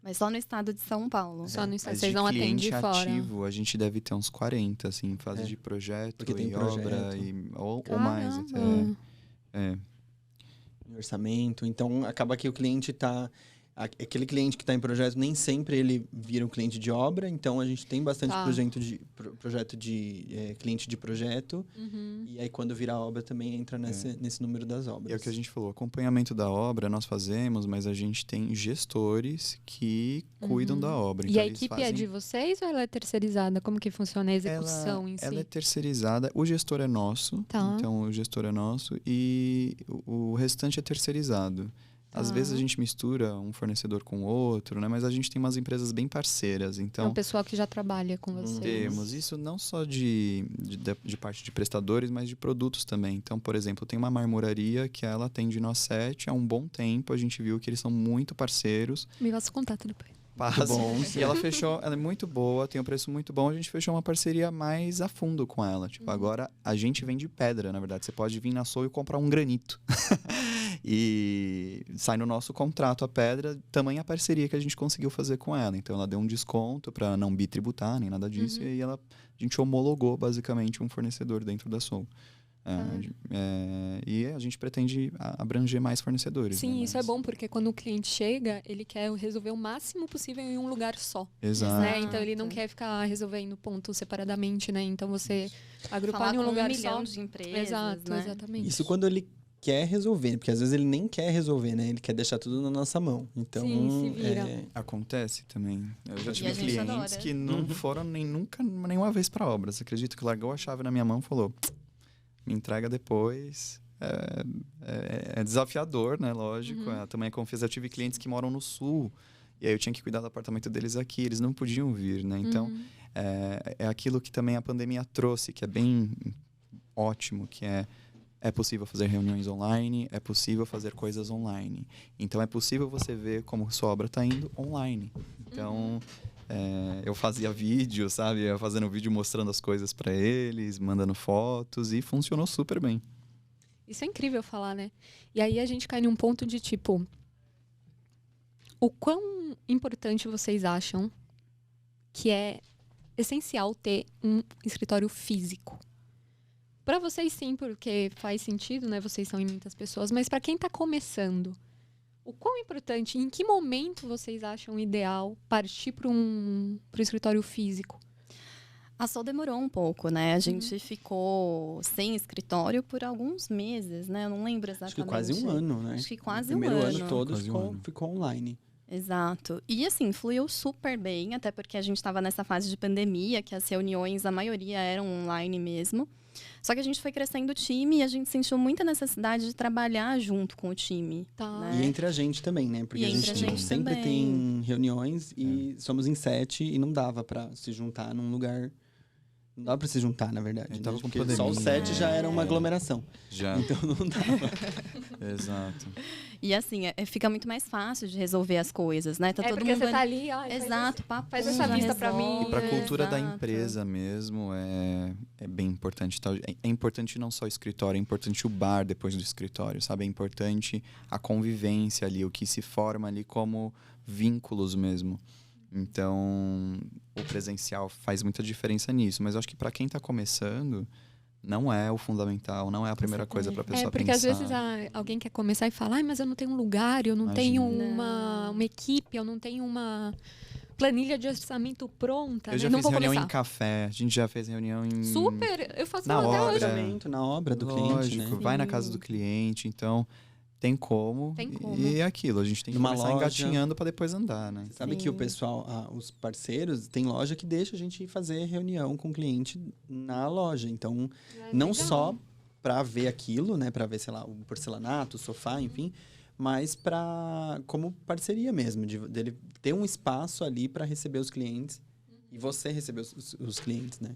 Mas só no estado de São Paulo. Só no estado. Mas Vocês de não atendem cliente fora? ativo, a gente deve ter uns 40, assim, em fase É, de projeto porque tem e obra, projeto. ou mais até. Caramba. É. Em orçamento. Então, acaba que o cliente tá... Aquele cliente que está em projeto, nem sempre ele vira um cliente de obra. Então, a gente tem bastante Tá. projeto de cliente de projeto. Uhum. E aí, quando virar obra, também entra nesse número das obras. E é o que a gente falou, acompanhamento da obra nós fazemos, mas a gente tem gestores que cuidam da obra. E Então, a eles equipe é fazem- de vocês ou ela é terceirizada? Como que funciona a execução em si? Ela é terceirizada, o gestor é nosso, Tá. então o gestor é nosso e o restante é terceirizado. Às Tá. vezes a gente mistura um fornecedor com outro, né? Mas a gente tem umas empresas bem parceiras, É então um pessoal que já trabalha com vocês. temos isso não só de parte de prestadores, mas de produtos também. Então, por exemplo, tem uma marmoraria que ela atende nós 7 há um bom tempo, a gente viu que eles são muito parceiros. Me passa o contato depois. Passa. bom. E ela fechou, ela é muito boa, tem um preço muito bom. A gente fechou uma parceria mais a fundo com ela. Tipo, agora a gente vende pedra, na verdade. Você pode vir na Soul e comprar um granito. E sai no nosso contrato a pedra, tamanha parceria que a gente conseguiu fazer com ela. Então ela deu um desconto para não bitributar, nem nada disso. E aí a gente homologou basicamente um fornecedor dentro da Soul. E a gente pretende abranger mais fornecedores. Sim, né? isso é Mas- bom, porque quando o cliente chega, ele quer resolver o máximo possível em um lugar só. Exato. Né? Então ele não Exato. quer ficar resolvendo pontos separadamente, né? Então você agrupar Falar em um com lugar 1 milhão só. de empresas, Exato, né? exatamente. Isso quando ele quer resolver, porque às vezes ele nem quer resolver, né? Ele quer deixar tudo na nossa mão. Então, Sim, se vira. Acontece também. Eu já E tive a gente clientes adora. que não foram nenhuma vez para obra. Você acredita que largou a chave na minha mão e falou: me entrega depois. É desafiador, né? Lógico. Também confesso, eu tive clientes que moram no sul. E aí eu tinha que cuidar do apartamento deles aqui. Eles não podiam vir, né? Então, é aquilo que também a pandemia trouxe, que é bem ótimo, que é possível fazer reuniões online, é possível fazer coisas online. Então, é possível você ver como sua obra está indo online. Então, eu fazia vídeo, sabe? Eu fazendo vídeo mostrando as coisas para eles, mandando fotos, e funcionou super bem. Isso é incrível falar, né? E aí a gente cai num ponto de tipo, o quão importante vocês acham que é essencial ter um escritório físico? Para vocês sim, porque faz sentido, né? Vocês são em muitas pessoas, mas para quem tá começando, o quão importante, em que momento vocês acham ideal partir para pro escritório físico? A Sol demorou um pouco, né? A gente ficou sem escritório por alguns meses, né? Eu não lembro exatamente. Acho que quase um ano, né? Acho que quase O primeiro um ano todo Quase um ano. ficou online. Exato. E assim, fluiu super bem, até porque a gente estava nessa fase de pandemia, que as reuniões, a maioria eram online mesmo. Só que a gente foi crescendo o time e a gente sentiu muita necessidade de trabalhar junto com o time. Tá. Né? E entre a gente também, né? Porque E a entre gente a gente sempre também. tem reuniões e somos em 7 e não dava pra se juntar num lugar. Não dava pra se juntar, na verdade. A gente tava com Porque só os pandemia. 7 já era uma aglomeração. Já. Então não dava. Exato. E assim, fica muito mais fácil de resolver as coisas, né? Tá É todo porque mundo você tá ali, ó, Exato, papo. faz essa vista pra mim. E para a cultura da Exato. empresa mesmo é bem importante. Tá? É importante não só o escritório, é importante o bar depois do escritório, sabe? É importante a convivência ali, o que se forma ali como vínculos mesmo. Então, o presencial faz muita diferença nisso. Mas eu acho que para quem está começando, não é o fundamental, não é a primeira coisa para a pessoa porque pensar. às vezes alguém quer começar e fala, ai, mas eu não tenho um lugar, eu não Imagina. tenho uma equipe, eu não tenho uma planilha de orçamento pronta, Eu né? já Não fiz vou reunião começar. em café, a gente já fez reunião em... Super, eu faço Na até hora. hoje. Planejamento na obra do cliente, Lógico, né? vai na Sim. casa do cliente, então tem como. Tem como. E é aquilo, a gente tem que Numa começar loja. engatinhando para depois andar, né? Sabe que o pessoal, os parceiros, tem loja que deixa a gente fazer reunião com o cliente na loja. Então, não legal. só para ver aquilo, né? Para ver, sei lá, o porcelanato, o sofá, enfim. Mas como parceria mesmo. Dele ter um espaço ali para receber os clientes. E você receber os clientes, né?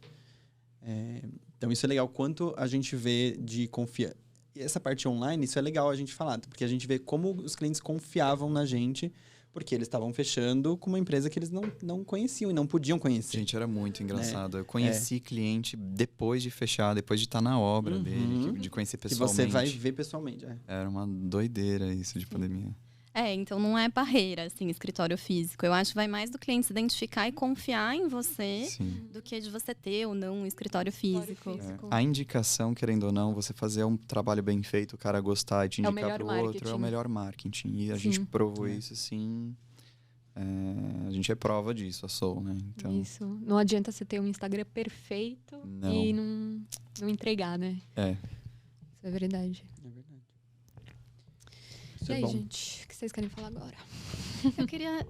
Então, isso é legal. Quanto a gente vê de confiança. E essa parte online, isso é legal a gente falar. Porque a gente vê como os clientes confiavam na gente. Porque eles estavam fechando com uma empresa que eles não conheciam e não podiam conhecer. Gente, era muito engraçado. Eu conheci cliente depois de fechar, depois de estar na obra dele, de conhecer Que pessoalmente. você vai ver pessoalmente. Era uma doideira isso de pandemia. Então não é barreira, assim, escritório físico. Eu acho que vai mais do cliente se identificar e confiar em você Sim. do que de você ter ou não um escritório físico. A indicação, querendo ou não, você fazer um trabalho bem feito, o cara gostar e te É o indicar melhor pro outro, marketing. é o melhor marketing. E a Sim. gente provou isso, assim. A gente é prova disso, a Soul, né? Então, Isso. Não adianta você ter um Instagram perfeito Não. e não entregar, né? Isso é verdade. É verdade. E Isso é aí, bom. gente, o que vocês querem falar agora?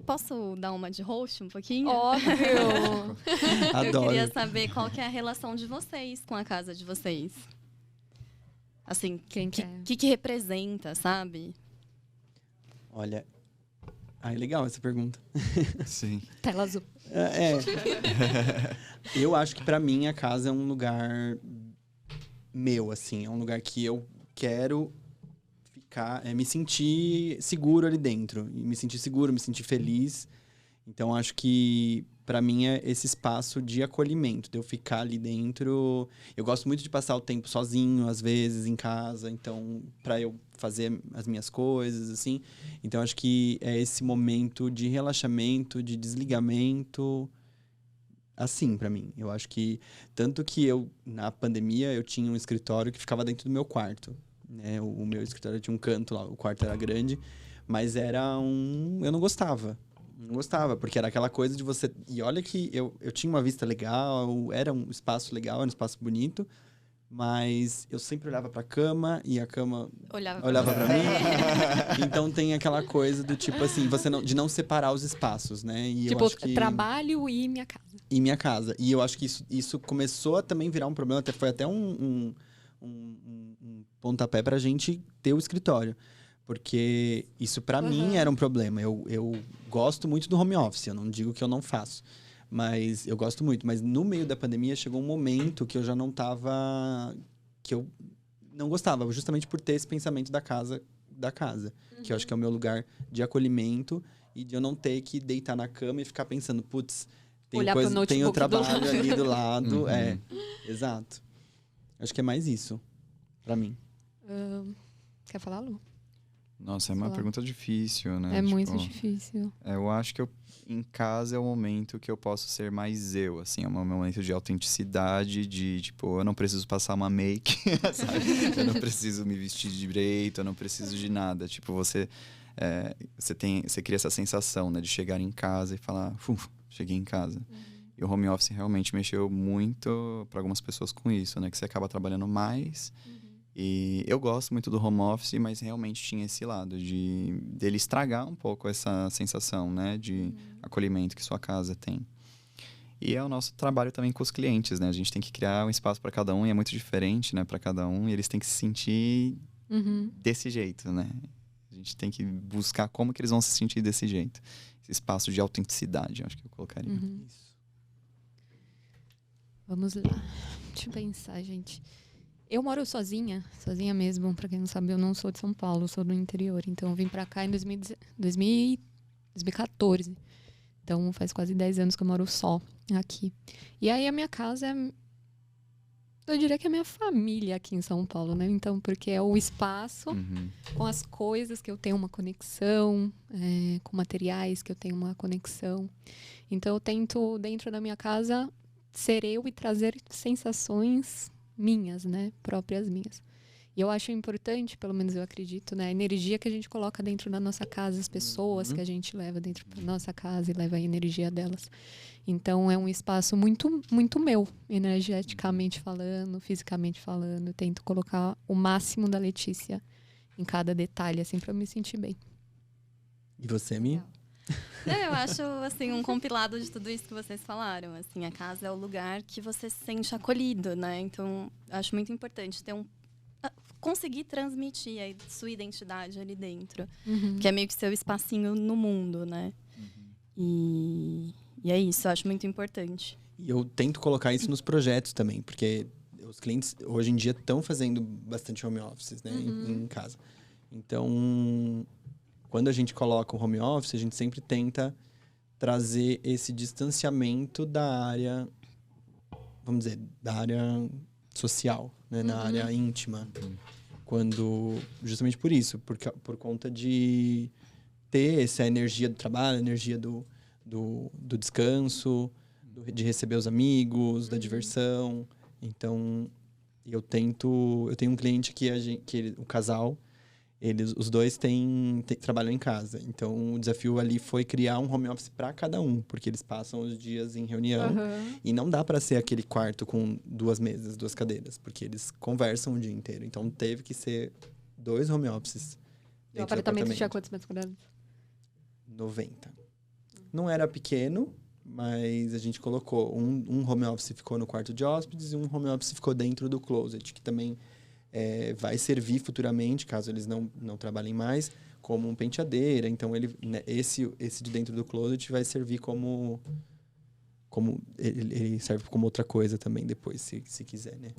Posso dar uma de host um pouquinho? Óbvio! Eu Adoro. queria saber qual que é a relação de vocês com a casa de vocês. Assim, Quem o quer? que representa, sabe? Olha. É legal essa pergunta. sim. Tela azul. Eu acho que pra mim a casa é um lugar meu, assim. É um lugar que eu quero ficar, me sentir seguro ali dentro. E me sentir seguro, me sentir feliz. Então, acho que pra mim é esse espaço de acolhimento, de eu ficar ali dentro. Eu gosto muito de passar o tempo sozinho, às vezes, em casa. Então, pra eu fazer as minhas coisas, assim. Então, acho que é esse momento de relaxamento, de desligamento, assim, pra mim. Eu acho que, tanto que na pandemia, eu tinha um escritório que ficava dentro do meu quarto, né? O meu escritório tinha um canto lá, o quarto era grande, mas eu não gostava. Não gostava, porque era aquela coisa de você... E olha que eu tinha uma vista legal, era um espaço legal, era um espaço bonito, mas eu sempre olhava pra cama e a cama olhava pra mim. Então tem aquela coisa do tipo assim, de não separar os espaços, né? E Tipo, eu acho que... trabalho e minha casa. E minha casa. E eu acho que isso começou a também virar um problema, foi até um pontapé pra gente ter o escritório. Porque isso pra mim era um problema. Eu gosto muito do home office, eu não digo que eu não faço. Mas eu gosto muito. Mas no meio da pandemia chegou um momento que eu já não tava... Que eu não gostava, justamente por ter esse pensamento da casa. Que eu acho que é o meu lugar de acolhimento e de eu não ter que deitar na cama e ficar pensando, putz, tem Olhar pro o notebook trabalho ali do lado. Uhum. Exato. Acho que é mais isso, pra mim. Quer falar, Lu? Nossa, é uma Sei lá. pergunta difícil, né? É Tipo, muito difícil. Eu acho que em casa é o momento que eu posso ser mais eu, assim. É um momento de autenticidade, de, tipo, eu não preciso passar uma make, sabe? Eu não preciso me vestir direito, eu não preciso de nada. Tipo, você cria essa sensação, né? De chegar em casa e falar, cheguei em casa. E o home office realmente mexeu muito para algumas pessoas com isso, né? Que você acaba trabalhando mais. E eu gosto muito do home office, mas realmente tinha esse lado dele estragar um pouco essa sensação, né? De acolhimento que sua casa tem. E é o nosso trabalho também com os clientes, né? A gente tem que criar um espaço para cada um e é muito diferente, né? Para cada um, e eles têm que se sentir desse jeito, né? A gente tem que buscar como que eles vão se sentir desse jeito. Esse espaço de autenticidade, acho que eu colocaria. Isso. Vamos lá. Deixa eu pensar, gente. Eu moro sozinha mesmo. Pra quem não sabe, eu não sou de São Paulo, eu sou do interior. Então, eu vim pra cá em 2014. Então, faz quase 10 anos que eu moro só aqui. E aí, a minha casa eu diria que é a minha família aqui em São Paulo, né? Então, porque é o espaço com as coisas que eu tenho uma conexão, com materiais que eu tenho uma conexão. Então, eu tento, dentro da minha casa, ser eu e trazer sensações minhas, né? Próprias minhas. E eu acho importante, pelo menos eu acredito, né? A energia que a gente coloca dentro da nossa casa, as pessoas que a gente leva dentro da nossa casa e leva a energia delas. Então, é um espaço muito, muito meu, energeticamente falando, fisicamente falando. Eu tento colocar o máximo da Letícia em cada detalhe, assim, pra eu me sentir bem. E você, Mi? Eu acho, assim, um compilado de tudo isso que vocês falaram. Assim, a casa é o lugar que você se sente acolhido, né? Então, acho muito importante ter conseguir transmitir a sua identidade ali dentro. Que é meio que seu espacinho no mundo, né? E é isso, eu acho muito importante. E eu tento colocar isso nos projetos também, porque os clientes hoje em dia estão fazendo bastante home office, né, em casa. Então, quando a gente coloca o home office, a gente sempre tenta trazer esse distanciamento da área, vamos dizer, da área social, né, na área íntima. Justamente por isso, por conta de ter essa energia do trabalho, a energia do descanso, de receber os amigos, da diversão. Então, eu tenho um cliente que o casal, os dois trabalham em casa. Então, o desafio ali foi criar um home office para cada um, porque eles passam os dias em reunião e não dá para ser aquele quarto com 2 mesas, 2 cadeiras, porque eles conversam o dia inteiro. Então, teve que ser 2 home offices. E o apartamento tinha quantos metros quadrados? 90. Não era pequeno, mas a gente colocou um home office ficou no quarto de hóspedes e um home office ficou dentro do closet, que também vai servir futuramente, caso eles não trabalhem mais, como penteadeira. Então, esse de dentro do closet vai servir como ele serve como outra coisa também depois, se quiser, né?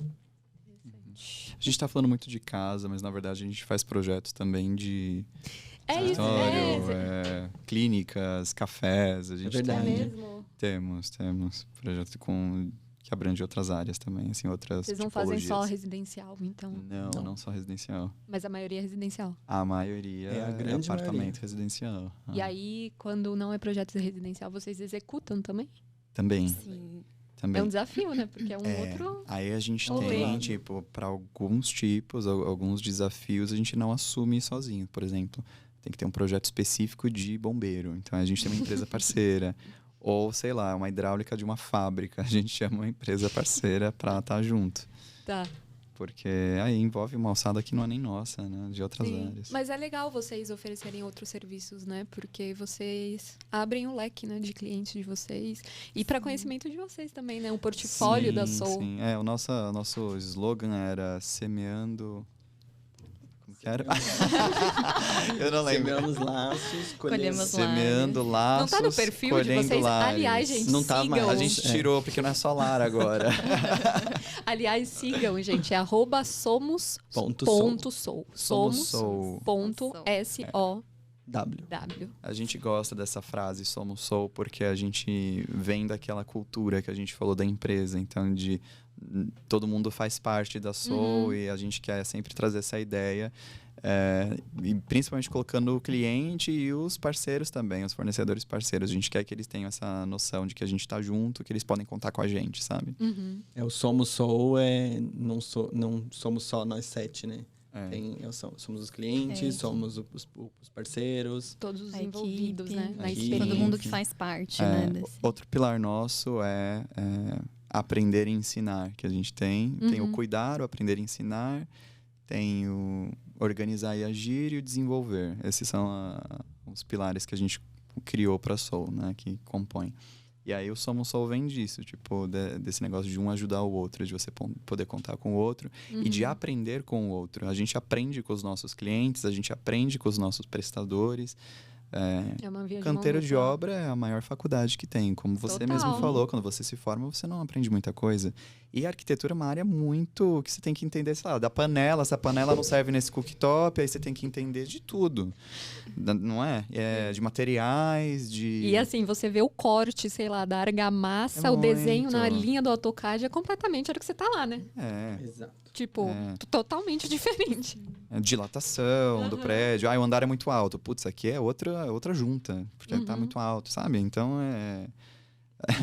A gente tá falando muito de casa, mas na verdade a gente faz projetos também de escritório, clínicas, cafés. A gente verdade. É mesmo? Temos projeto que abrange outras áreas também, assim, outras Vocês não tipologias. fazem só residencial, então? Não só residencial. Mas a maioria é residencial. A maioria É a é grande apartamento maioria. residencial. E aí, quando não é projeto residencial, vocês executam também? Também. Sim. Também. É um desafio, né? Porque é um outro... Aí a gente Outro tem, lado. tipo, para alguns tipos, alguns desafios, a gente não assume sozinho. Por exemplo, tem que ter um projeto específico de bombeiro. Então, a gente tem uma empresa parceira. Ou, sei lá, uma hidráulica de uma fábrica. A gente chama uma empresa parceira para estar junto. Tá. Porque aí envolve uma alçada que não é nem nossa, né? De outras Sim. áreas. Mas é legal vocês oferecerem outros serviços, né? Porque vocês abrem o leque, né, de clientes de vocês. E para conhecimento de vocês também, né? Um portfólio da Soul. Sim, o nosso slogan era semeando... Como que era? Eu não lembro. Semeamos laços, colhemos... Semeando laços, Não tá no perfil de colhendo vocês? lares. Aliás, gente, Não tá mais. sigam. A gente tirou, porque não é só lar agora. Aliás, sigam, gente. É @somos.soul. Somos.sow. A gente gosta dessa frase, somos Soul, porque a gente vem daquela cultura que a gente falou da empresa. Então, todo mundo faz parte da Soul e a gente quer sempre trazer essa ideia. E principalmente colocando o cliente e os parceiros também, os fornecedores parceiros. A gente quer que eles tenham essa noção de que a gente está junto, que eles podem contar com a gente, sabe? O Somos Soul não somos só nós 7, né? Somos os clientes, somos os parceiros. Todos os A envolvidos, equipe, né? Na a equipe. experiência. Todo mundo que faz parte, né? Outro pilar nosso é aprender e ensinar, que a gente tem. Tem o cuidar, o aprender e ensinar. Tem o organizar e agir e o desenvolver. Esses são os pilares que a gente criou para a Soul, né? Que compõem. E aí o Somos Soul vem disso, tipo, desse negócio de um ajudar o outro, de você poder contar com o outro e de aprender com o outro. A gente aprende com os nossos clientes, a gente aprende com os nossos prestadores. É uma via de Canteiro mão de dupla. obra é a maior faculdade que tem. Como você Total. mesmo falou, quando você se forma, você não aprende muita coisa. E a arquitetura é uma área muito que você tem que entender, sei lá, da panela. Se a panela não serve nesse cooktop, aí você tem que entender de tudo. Não é? De materiais, de... E assim, você vê o corte, sei lá, da argamassa, o desenho na linha do AutoCAD é completamente a hora que você tá lá, né? Exato. Tipo, totalmente diferente. Dilatação do prédio. O andar é muito alto. Putz, aqui é outra junta, porque tá muito alto, sabe? Então,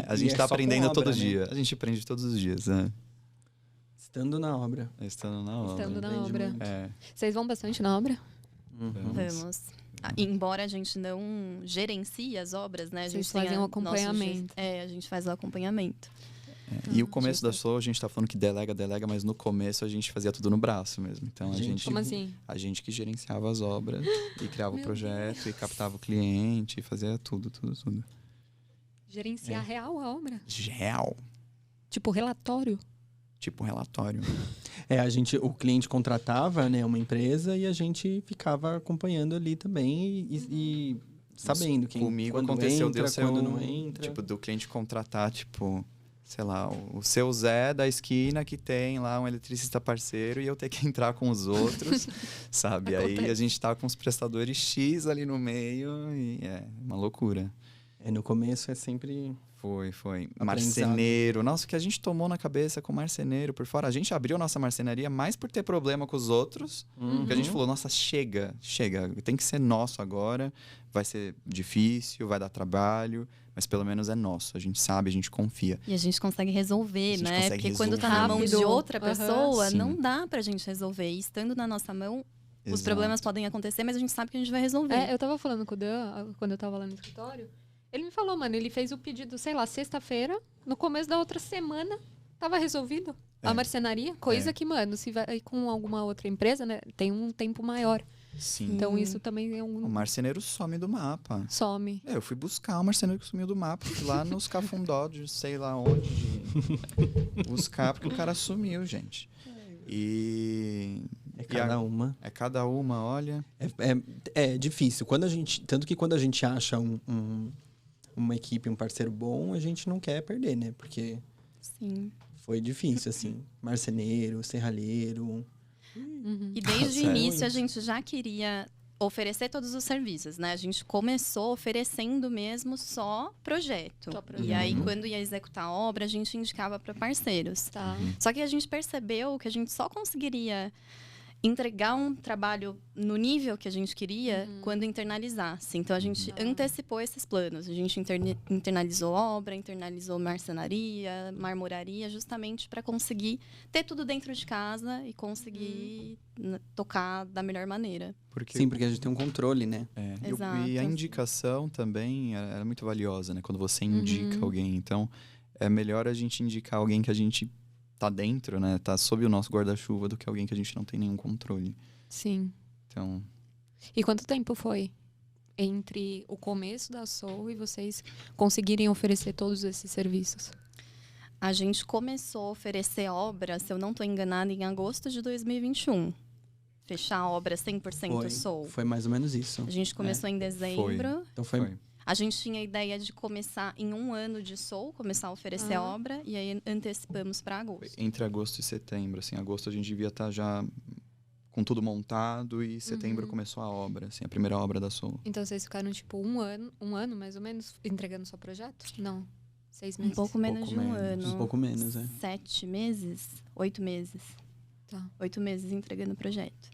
a gente tá só com aprendendo obra, todo né? dia. A gente aprende todos os dias, né? Estando na obra. Estando na obra. Estando na Aprende obra. muito. Vocês vão bastante na obra? Vamos. Embora a gente não gerencie as obras, né? A Vocês gente tem fazem um nosso acompanhamento. a gente faz o acompanhamento. E o começo da Soul, a gente tá falando que delega, mas no começo a gente fazia tudo no braço mesmo. Então a gente Como assim? a gente que gerenciava as obras e criava o projeto e captava o cliente e fazia tudo. Gerenciar real a obra? Real. Tipo relatório? Tipo um relatório. O cliente contratava, né, uma empresa e a gente ficava acompanhando ali também e sabendo Comigo quando aconteceu entra, de quando não entra. Tipo, do cliente contratar, tipo, sei lá, o seu Zé da esquina que tem lá um eletricista parceiro e eu ter que entrar com os outros, sabe? Aí a gente tá com os prestadores X ali no meio e é uma loucura. No começo é sempre... Foi. Aprendizado. Marceneiro. Nossa, o que a gente tomou na cabeça com marceneiro por fora. A gente abriu nossa marcenaria mais por ter problema com os outros. Que a gente falou, nossa, chega. Tem que ser nosso agora. Vai ser difícil, vai dar trabalho. Mas pelo menos é nosso. A gente sabe, a gente confia. E a gente consegue resolver, né? consegue Porque quando tá na resolver. mão de Rápido. outra pessoa, Sim. não dá pra gente resolver. E estando na nossa mão, os Exato. problemas podem acontecer, mas a gente sabe que a gente vai resolver. Eu tava falando com o Dan, quando eu tava lá no escritório. Ele me falou, mano, ele fez o pedido, sei lá, sexta-feira. No começo da outra semana, tava resolvido. A marcenaria. Coisa que, mano, se vai com alguma outra empresa, né, tem um tempo maior. Sim. Então, isso também é O marceneiro some do mapa. some. Eu fui buscar o marceneiro que sumiu do mapa. Fui lá nos cafundó de sei lá onde. Buscar, porque o cara sumiu, gente. E... É cada uma, olha. É difícil. Tanto que quando a gente acha uma equipe, um parceiro bom, a gente não quer perder, né? Porque Sim. foi difícil, assim. Marceneiro, serralheiro. E desde o início a gente já queria oferecer todos os serviços, né? A gente começou oferecendo mesmo só projeto. E aí, quando ia executar a obra, a gente indicava para parceiros. Tá. Só que a gente percebeu que a gente só conseguiria entregar um trabalho no nível que a gente queria quando internalizasse. Então, a gente antecipou esses planos. A gente internalizou obra, internalizou marcenaria, marmoraria, justamente para conseguir ter tudo dentro de casa e conseguir tocar da melhor maneira. Porque Sim, porque a gente tem um controle, né? Exato. E a indicação também era muito valiosa, né? Quando você indica alguém. Então, é melhor a gente indicar alguém que a gente tá dentro, né? Tá sob o nosso guarda-chuva do que alguém que a gente não tem nenhum controle. Sim. Então... E quanto tempo foi entre o começo da Soul e vocês conseguirem oferecer todos esses serviços? A gente começou a oferecer obra, se eu não estou enganada, em agosto de 2021. Fechar a obra 100% Soul. Foi mais ou menos isso. A gente começou em dezembro. Então foi. A gente tinha a ideia de começar em 1 ano de Soul, começar a oferecer a obra, e aí antecipamos para agosto. Entre agosto e setembro, assim. Agosto a gente devia estar já com tudo montado e setembro começou a obra, assim, a primeira obra da Soul. Então vocês ficaram, tipo, um ano mais ou menos, entregando só projeto? Não. 6 meses? Um pouco menos pouco de um menos. ano. Um pouco menos, 7 meses? 8 meses. Tá. 8 meses entregando o projeto.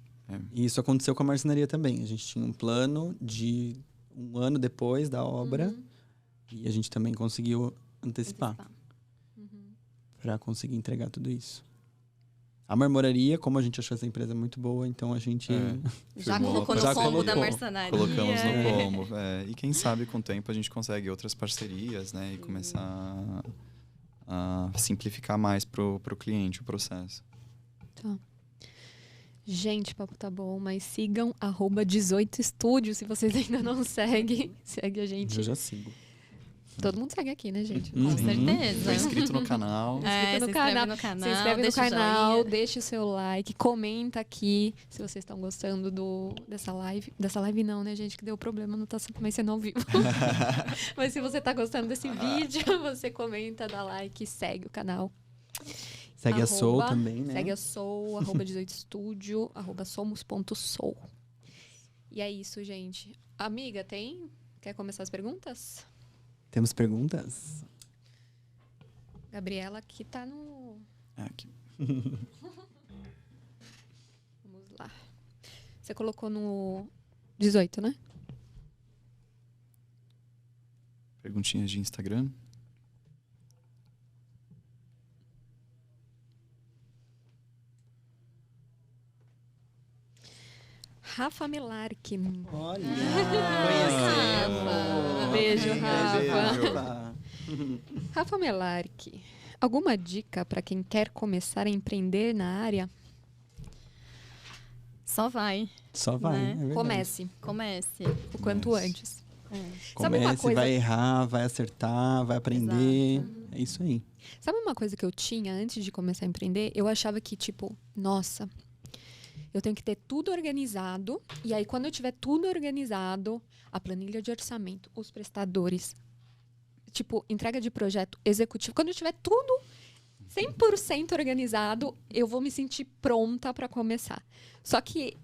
E isso aconteceu com a marcenaria também. A gente tinha um plano de 1 ano depois da obra e a gente também conseguiu antecipar para conseguir entregar tudo isso. A marmoraria, como a gente achou essa empresa muito boa, então a gente... Já Firmou, colocou no já combo da colocou. marcenaria. Colocamos no combo. E quem sabe com o tempo a gente consegue outras parcerias, né? E começar a simplificar mais pro cliente o processo. Tá. Gente, o papo tá bom, mas sigam @18estúdio se vocês ainda não seguem. Segue a gente. Eu já sigo. Todo mundo segue aqui, né, gente? Com Tô certeza. inscrito no canal. É, no se canal. inscreve no canal. Se inscreve no deixa o canal, joinha. deixa o seu like, comenta aqui se vocês estão gostando dessa live. Dessa live não, né, gente? Que deu problema, não tá também sendo ao vivo. Mas se você tá gostando desse vídeo, você comenta, dá like, segue o canal. Segue a Soul também, né? Segue a Soul, @18estúdio, @somos.soul. E é isso, gente. Amiga, quer começar as perguntas? Temos perguntas? Gabriela, que tá no... Aqui. Vamos lá. Você colocou no 18, né? Perguntinhas de Instagram. Rafa Melark. Olha! Rafa. Beijo, Rafa. Rafa. Rafa Melark. alguma dica para quem quer começar a empreender na área? Só vai. Só vai, Né? é verdade. Comece. O quanto Comece. antes. Sabe Comece, uma coisa- vai errar, vai acertar, vai aprender. Exato. É isso aí. Sabe uma coisa que eu tinha antes de começar a empreender? Eu achava que, tipo, nossa, eu tenho que ter tudo organizado. E aí, quando eu tiver tudo organizado, a planilha de orçamento, os prestadores, tipo, entrega de projeto executivo. Quando eu tiver tudo 100% organizado, eu vou me sentir pronta para começar. Só que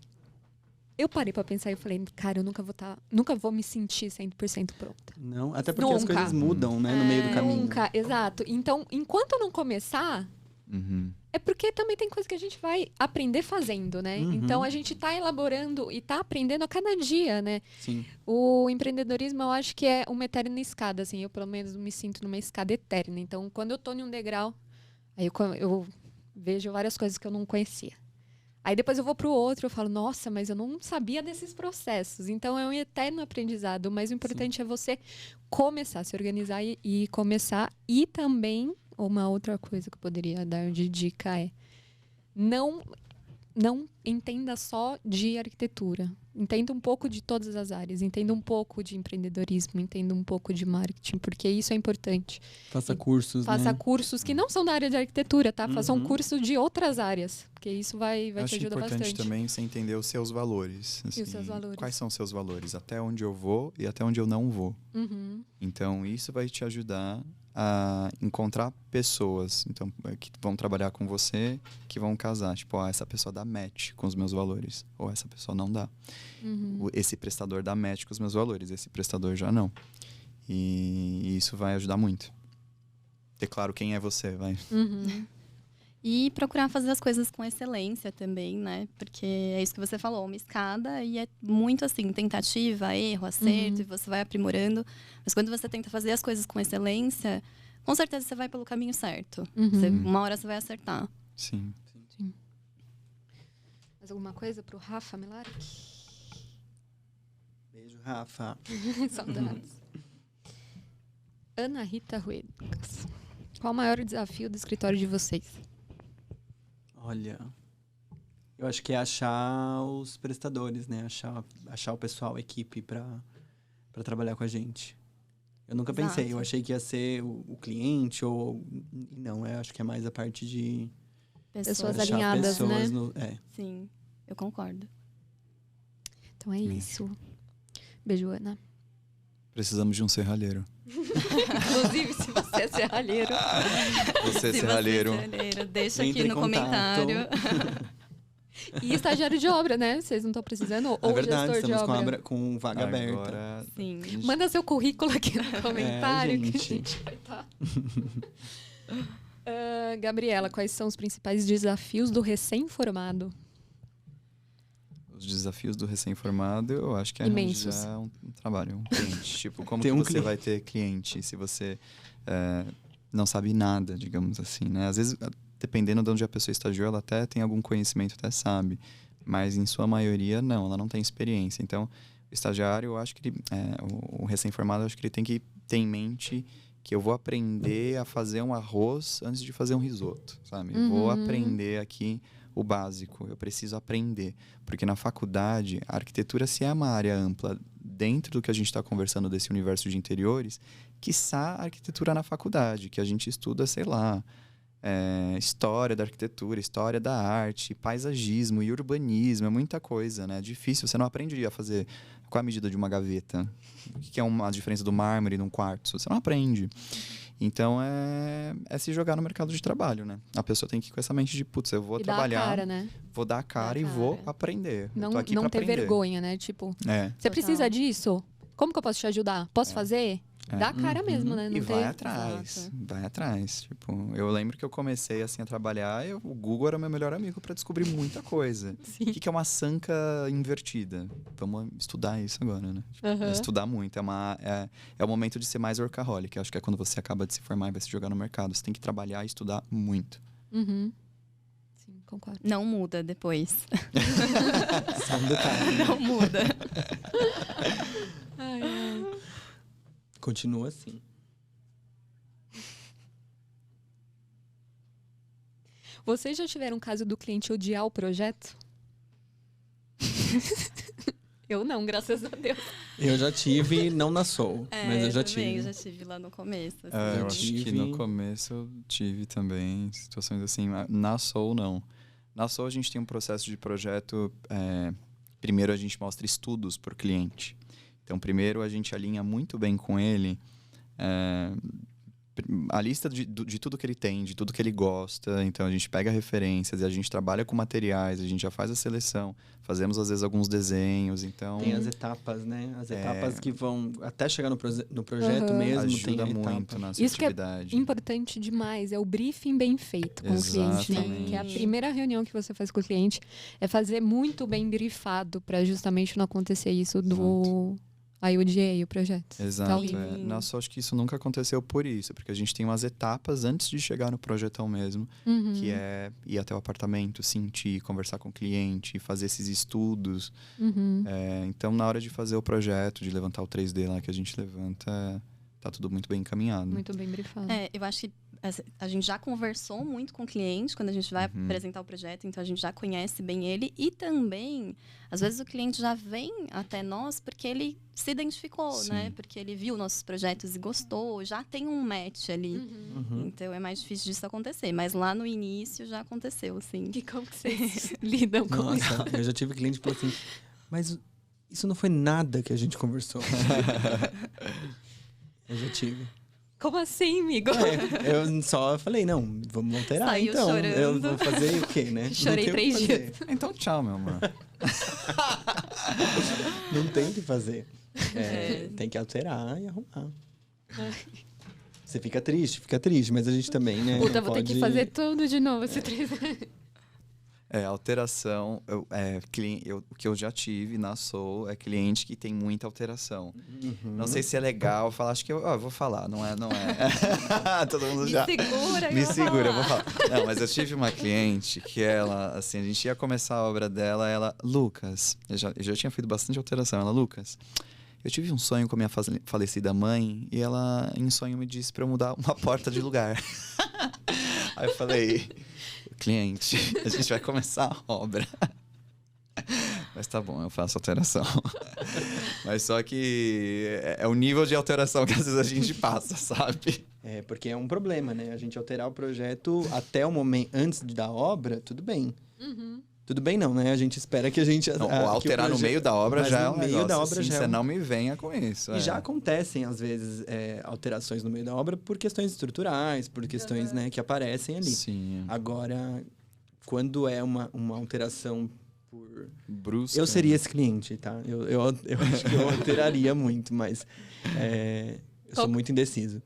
eu parei para pensar e falei, cara, eu nunca vou me sentir 100% pronta. Não, até porque as Nunca. coisas mudam, né, no meio do caminho. Nunca, exato. Então, enquanto eu não começar, Uhum. é porque também tem coisa que a gente vai aprender fazendo, né? Uhum. Então, a gente tá elaborando e tá aprendendo a cada dia, né? Sim. O empreendedorismo, eu acho que é uma eterna escada, assim. Eu, pelo menos, me sinto numa escada eterna. Então, quando eu tô em um degrau, aí eu vejo várias coisas que eu não conhecia. Aí depois eu vou pro outro, eu falo, nossa, mas eu não sabia desses processos. Então, é um eterno aprendizado. Mas o importante é você começar, se organizar e começar. E também, uma outra coisa que eu poderia dar de dica é não entenda só de arquitetura. Entenda um pouco de todas as áreas. Entenda um pouco de empreendedorismo. Entenda um pouco de marketing, porque isso é importante. Faça cursos, Faça né? cursos que não são da área de arquitetura, tá? Faça um Uhum. curso de outras áreas, porque isso vai Eu te acho ajudar importante bastante. também você entender os seus valores. E os seus valores. Quais são os seus valores? Até onde eu vou e até onde eu não vou. Uhum. Então, isso vai te ajudar a encontrar pessoas que vão trabalhar com você, que vão casar. Tipo, essa pessoa dá match com os meus valores. Ou essa pessoa não dá. Uhum. Esse prestador dá match com os meus valores. Esse prestador já não. E isso vai ajudar muito. Ter claro quem é você, vai. Uhum. E procurar fazer as coisas com excelência também, né? Porque é isso que você falou, uma escada e é muito assim, tentativa, erro, acerto, e você vai aprimorando. Mas quando você tenta fazer as coisas com excelência, com certeza você vai pelo caminho certo. Uhum. Uma hora você vai acertar. Sim. Mais alguma coisa pro Rafa Milari? Beijo, Rafa. Saudades. Ana Rita Ruedas. Qual o maior desafio do escritório de vocês? Olha, eu acho que é achar os prestadores, né? Achar o pessoal, a equipe pra trabalhar com a gente. Eu nunca pensei, Exato. eu achei que ia ser o cliente ou... Não, eu acho que é mais a parte de Pessoas achar alinhadas, pessoas né? Sim, eu concordo. Então é isso. Beijo, Ana. Precisamos de um serralheiro. Inclusive, se você é serralheiro. Você, Se serralheiro. você é serralheiro, deixa Entre aqui em no contato. comentário. E estagiário de obra, né? Vocês não estão precisando? Ou É verdade, gestor de estamos obra. com vaga aberta. Agora, Sim. Manda seu currículo aqui no comentário que a gente. gente vai estar. Gabriela, quais são os principais desafios do recém-formado? os desafios do recém-formado, eu acho que é Imensos. arranjar um trabalho, um cliente. Tipo, como Ter que um você cliente. vai ter cliente se você não sabe nada, digamos assim, né? Às vezes, dependendo de onde a pessoa estagiou, ela até tem algum conhecimento, até sabe. Mas, em sua maioria, não. Ela não tem experiência. Então, o estagiário, eu acho que ele... o recém-formado, eu acho que ele tem que ter em mente que eu vou aprender a fazer um arroz antes de fazer um risoto, sabe? Eu vou aprender aqui o básico. Eu preciso aprender. Porque na faculdade, a arquitetura, se é uma área ampla dentro do que a gente está conversando desse universo de interiores, quiçá a arquitetura na faculdade, que a gente estuda, sei lá, história da arquitetura, história da arte, paisagismo e urbanismo, é muita coisa, né? É difícil, você não aprende a fazer qual a medida de uma gaveta, o que é a diferença do mármore num quartzo, você não aprende. Então, é se jogar no mercado de trabalho, né? A pessoa tem que ir com essa mente de, putz, eu vou E trabalhar, dar a cara, né? vou dar a cara Dar e a vou cara. aprender. Eu Não, tô aqui não pra ter aprender. vergonha, né? Tipo, É. você Total. precisa disso? Como que eu posso te ajudar? Posso fazer? Dá a cara mesmo, né? Não E ter... vai atrás, Exato. vai atrás. Tipo, eu lembro que eu comecei assim a trabalhar e o Google era meu melhor amigo para descobrir muita coisa. O que é uma sanca invertida? Vamos estudar isso agora, né? Tipo, Aham. estudar muito. É o momento de ser mais workaholic. Acho que é quando você acaba de se formar e vai se jogar no mercado. Você tem que trabalhar e estudar muito. Uhum. Sim, concordo. Não muda depois. Só um detalhe. Não muda. Ai, ai. Continua assim. Vocês já tiveram um caso do cliente odiar o projeto? Eu não, graças a Deus. Eu já tive, não na Soul, mas eu já também, tive. Eu já tive lá no começo. Assim. Eu Eu acho tive. que no começo eu tive também situações assim. Na Soul, não. Na Soul, a gente tem um processo de projeto. Primeiro, a gente mostra estudos por cliente. Então, primeiro, a gente alinha muito bem com ele a lista de tudo que ele tem, de tudo que ele gosta. Então, a gente pega referências e a gente trabalha com materiais, a gente já faz a seleção. Fazemos, às vezes, alguns desenhos. Então, Tem as etapas, né? As etapas que vão até chegar no projeto mesmo. ajuda tem a etapa. muito na Isso que é atividade. importante demais, é o briefing bem feito com o cliente, né? Exatamente. Que é a primeira reunião que você faz com o cliente, é fazer muito bem briefado para justamente não acontecer isso do... Aí eu odiei o projeto. Exato. Então, Nossa, acho que isso nunca aconteceu por isso. Porque a gente tem umas etapas antes de chegar no projetão mesmo. uhum. Que é ir até o apartamento, sentir, conversar com o cliente, fazer esses estudos. Uhum. Então, na hora de fazer o projeto, de levantar o 3D lá que a gente levanta, tá tudo muito bem encaminhado. Muito bem briefado. Eu acho que a gente já conversou muito com o cliente quando a gente vai apresentar o projeto, então a gente já conhece bem ele. E também, às vezes o cliente já vem até nós porque ele se identificou, Sim. né? Porque ele viu nossos projetos e gostou, já tem um match ali. Uhum. Então é mais difícil disso acontecer. Mas lá no início já aconteceu, assim. E como que vocês lidam com isso? Nossa, eu já tive cliente que falou assim, mas isso não foi nada que a gente conversou. Eu já tive. Como assim, amigo? Eu só falei, não, vamos alterar Saiu então. chorando. Eu vou fazer o quê, né? Chorei Não tem o que 3 dias. fazer. Então, tchau, meu amor. Não tem o que fazer. Tem que alterar e arrumar. Você fica triste, mas a gente também, né? Puta, não vou ter que pode- fazer tudo de novo esse 3. Alteração. O que eu já tive na Soul é cliente que tem muita alteração. Uhum. Não sei se é legal falar, acho que eu vou falar, não é. Todo mundo Me já. segura, Me eu vou segura, eu vou falar. falar. Não, mas eu tive uma cliente que ela, assim, a gente ia começar a obra dela, Lucas, eu já tinha feito bastante alteração, Lucas, eu tive um sonho com a minha falecida mãe e ela, em sonho, me disse pra eu mudar uma porta de lugar. Aí eu falei, cliente, a gente vai começar a obra. Mas tá bom, eu faço alteração. Mas só que é o nível de alteração que às vezes a gente passa, sabe? Porque é um problema, né? A gente alterar o projeto até o momento, antes da obra, tudo bem. Uhum. Tudo bem não, né? A gente espera que a gente... Não, que o alterar no projeto- meio da obra Mas já é no um meio negócio da obra assim, já é você um- não me venha com isso. E já acontecem, às vezes, alterações no meio da obra por questões estruturais, por questões né, que aparecem ali. Sim, Agora, quando é uma alteração por... brusca. Eu seria esse cliente, tá? Eu acho que eu alteraria muito, mas eu sou muito indeciso.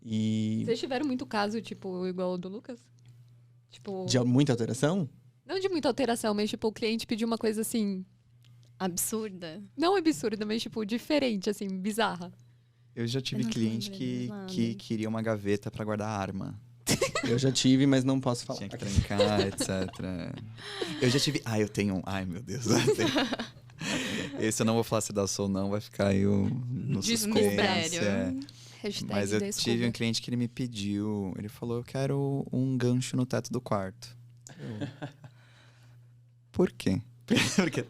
E Vocês tiveram muito caso, tipo, igual o do Lucas? Tipo, de muita alteração? não de muita alteração, mas tipo, o cliente pediu uma coisa assim, Absurda. não absurda, mas tipo, diferente, assim, bizarra. Eu já tive Eu não cliente lembro que, de nada. que queria uma gaveta pra guardar arma. Eu já tive, mas não posso falar. Tinha que trancar, etc. Eu já tive... eu tenho um... Ai, meu Deus. Esse eu não vou falar se dá Soul, não. Vai ficar aí no suspense. Mistério. Hashtag Mas eu desculpa. tive um cliente que ele me pediu... Ele falou, eu quero um gancho no teto do quarto. Por quê? Porque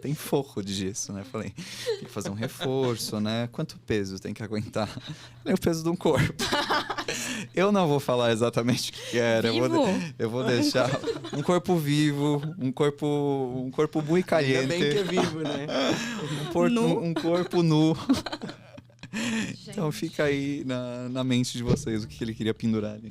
tem forro de gesso, né? Falei, tem que fazer um reforço, né? Quanto peso tem que aguentar? É o peso de um corpo. Eu não vou falar exatamente o que era. Eu vou deixar um corpo vivo, um corpo muito caliente. Ainda bem que é vivo, né? Um corpo nu. Então fica aí na mente de vocês o que ele queria pendurar ali.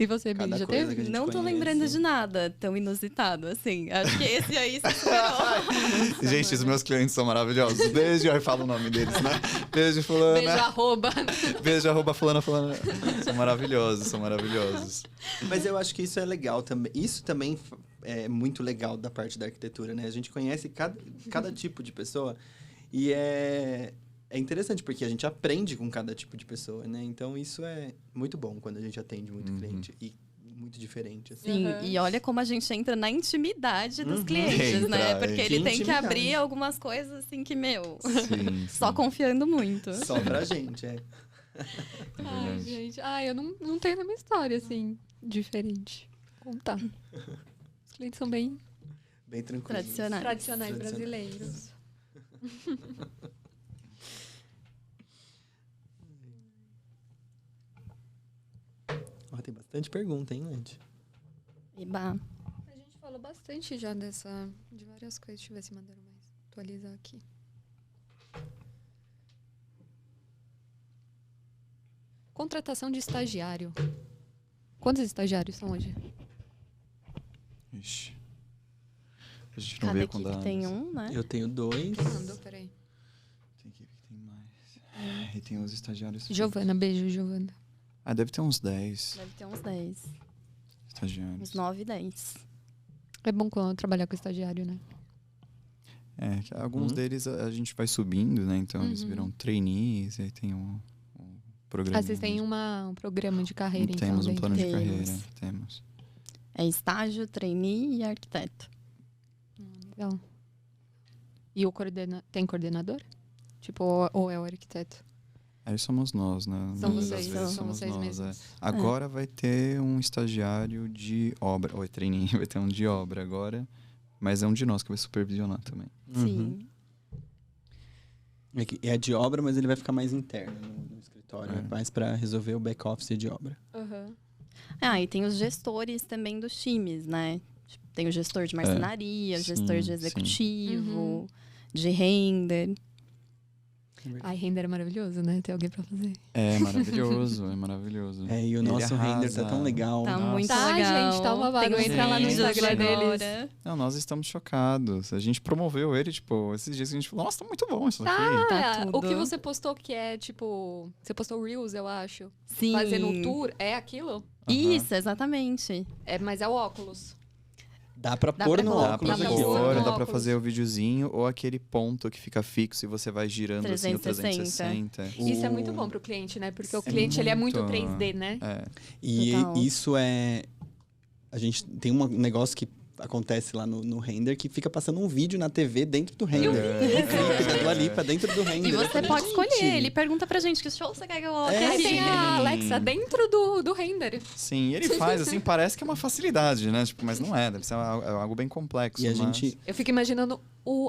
E você, Bia, Cada já coisa teve? que a gente Não tô conhece. lembrando de nada tão inusitado, assim. Acho que esse aí se superou. Gente, os meus clientes são maravilhosos. Beijo, aí falo o nome deles, né? Beijo, fulana. Beijo, arroba. Beijo, arroba fulana. São maravilhosos. Mas eu acho que isso é legal também. Isso também é muito legal da parte da arquitetura, né? A gente conhece cada tipo de pessoa e é interessante porque a gente aprende com cada tipo de pessoa, né? Então isso é muito bom quando a gente atende muito cliente e muito diferente, assim. Sim, Uhum. e olha como a gente entra na intimidade dos Uhum. clientes, né? Entra, Porque que ele tem que intimidade. abrir algumas coisas assim que, Sim. só confiando muito. Só pra gente, Ai, verdade. gente. Ai, eu não tenho nenhuma história, assim, diferente. Contar. Os clientes são bem Bem tranquilo. Tradicionais. tradicionais Tradicionais. brasileiros. Ó, tem bastante pergunta, hein, Lente? Iba. A gente falou bastante já de várias coisas. Deixa eu ver se mandaram mais. Atualizar aqui. Contratação de estagiário. Quantos estagiários são hoje? Ixi. A gente não Cada vê com equipe dados. tem um, né? Eu tenho 2. Quem mandou? Peraí. Tem equipe que tem mais. E tem os estagiários. Giovana, beijo, Giovana. Ah, deve ter uns 10 Deve ter uns 10. estagiários. Uns 9, 10. É bom quando trabalhar com estagiário, né? É, que alguns deles a gente vai subindo, né? Então eles Uhum. viram trainees, e aí tem um programa. Ah, vocês têm um programa de carreira, então. Temos um dentro. plano de Temos. carreira. Temos. É estágio, trainee e arquiteto. Legal. E tem coordenador? Tipo, ou é o arquiteto? Aí somos nós, né? São Muitas vocês, vezes são somos vocês nós, mesmos. Agora vai ter um estagiário de obra. Oi, trainee, vai ter um de obra agora. Mas é um de nós que vai supervisionar também. Sim. É de obra, mas ele vai ficar mais interno no escritório. É. Mais pra resolver o back-office de obra. Ah, e tem os gestores também dos times, né? Tipo, tem o gestor de marcenaria, o Sim, gestor de sim. executivo, Uhum. de render. Ai, render é maravilhoso, né? Ter alguém pra fazer. É maravilhoso, é maravilhoso. É, e o Ele nosso render arrasa. tá tão legal. Tá Nossa. muito Tá, legal. gente, tá uma vaga. Tem Entra lá no vídeos Instagram agora. deles. Não, nós estamos chocados. A gente promoveu ele, tipo, esses dias que a gente falou, nossa, tá muito bom isso aqui. Tá O tudo. que você postou que é, tipo... Você postou Reels, eu acho. Sim. Fazendo tour. É aquilo? Isso, exatamente. Mas é o óculos. Dá pra Dá pôr pra no pôr, Dá pra óculos pra aqui, pôr ó. no dá pra óculos. fazer o videozinho ou aquele ponto que fica fixo e você vai girando assim o 360. 360. Isso é muito bom pro cliente, né? Porque o É cliente, ele é muito muito. 3D, né? É. E Total. isso é... A gente tem um negócio que acontece lá no render que fica passando um vídeo na TV dentro do render. É incrível, da Dua Lipa dentro do render. E você pode Gente, escolher. Ele pergunta pra gente que show você quer que eu coloque É, Aí aqui. tem a Alexa dentro do render. Sim, ele faz assim, parece que é uma facilidade, né? Tipo, mas não é, deve ser algo bem complexo. E a mas- gente... Eu fico imaginando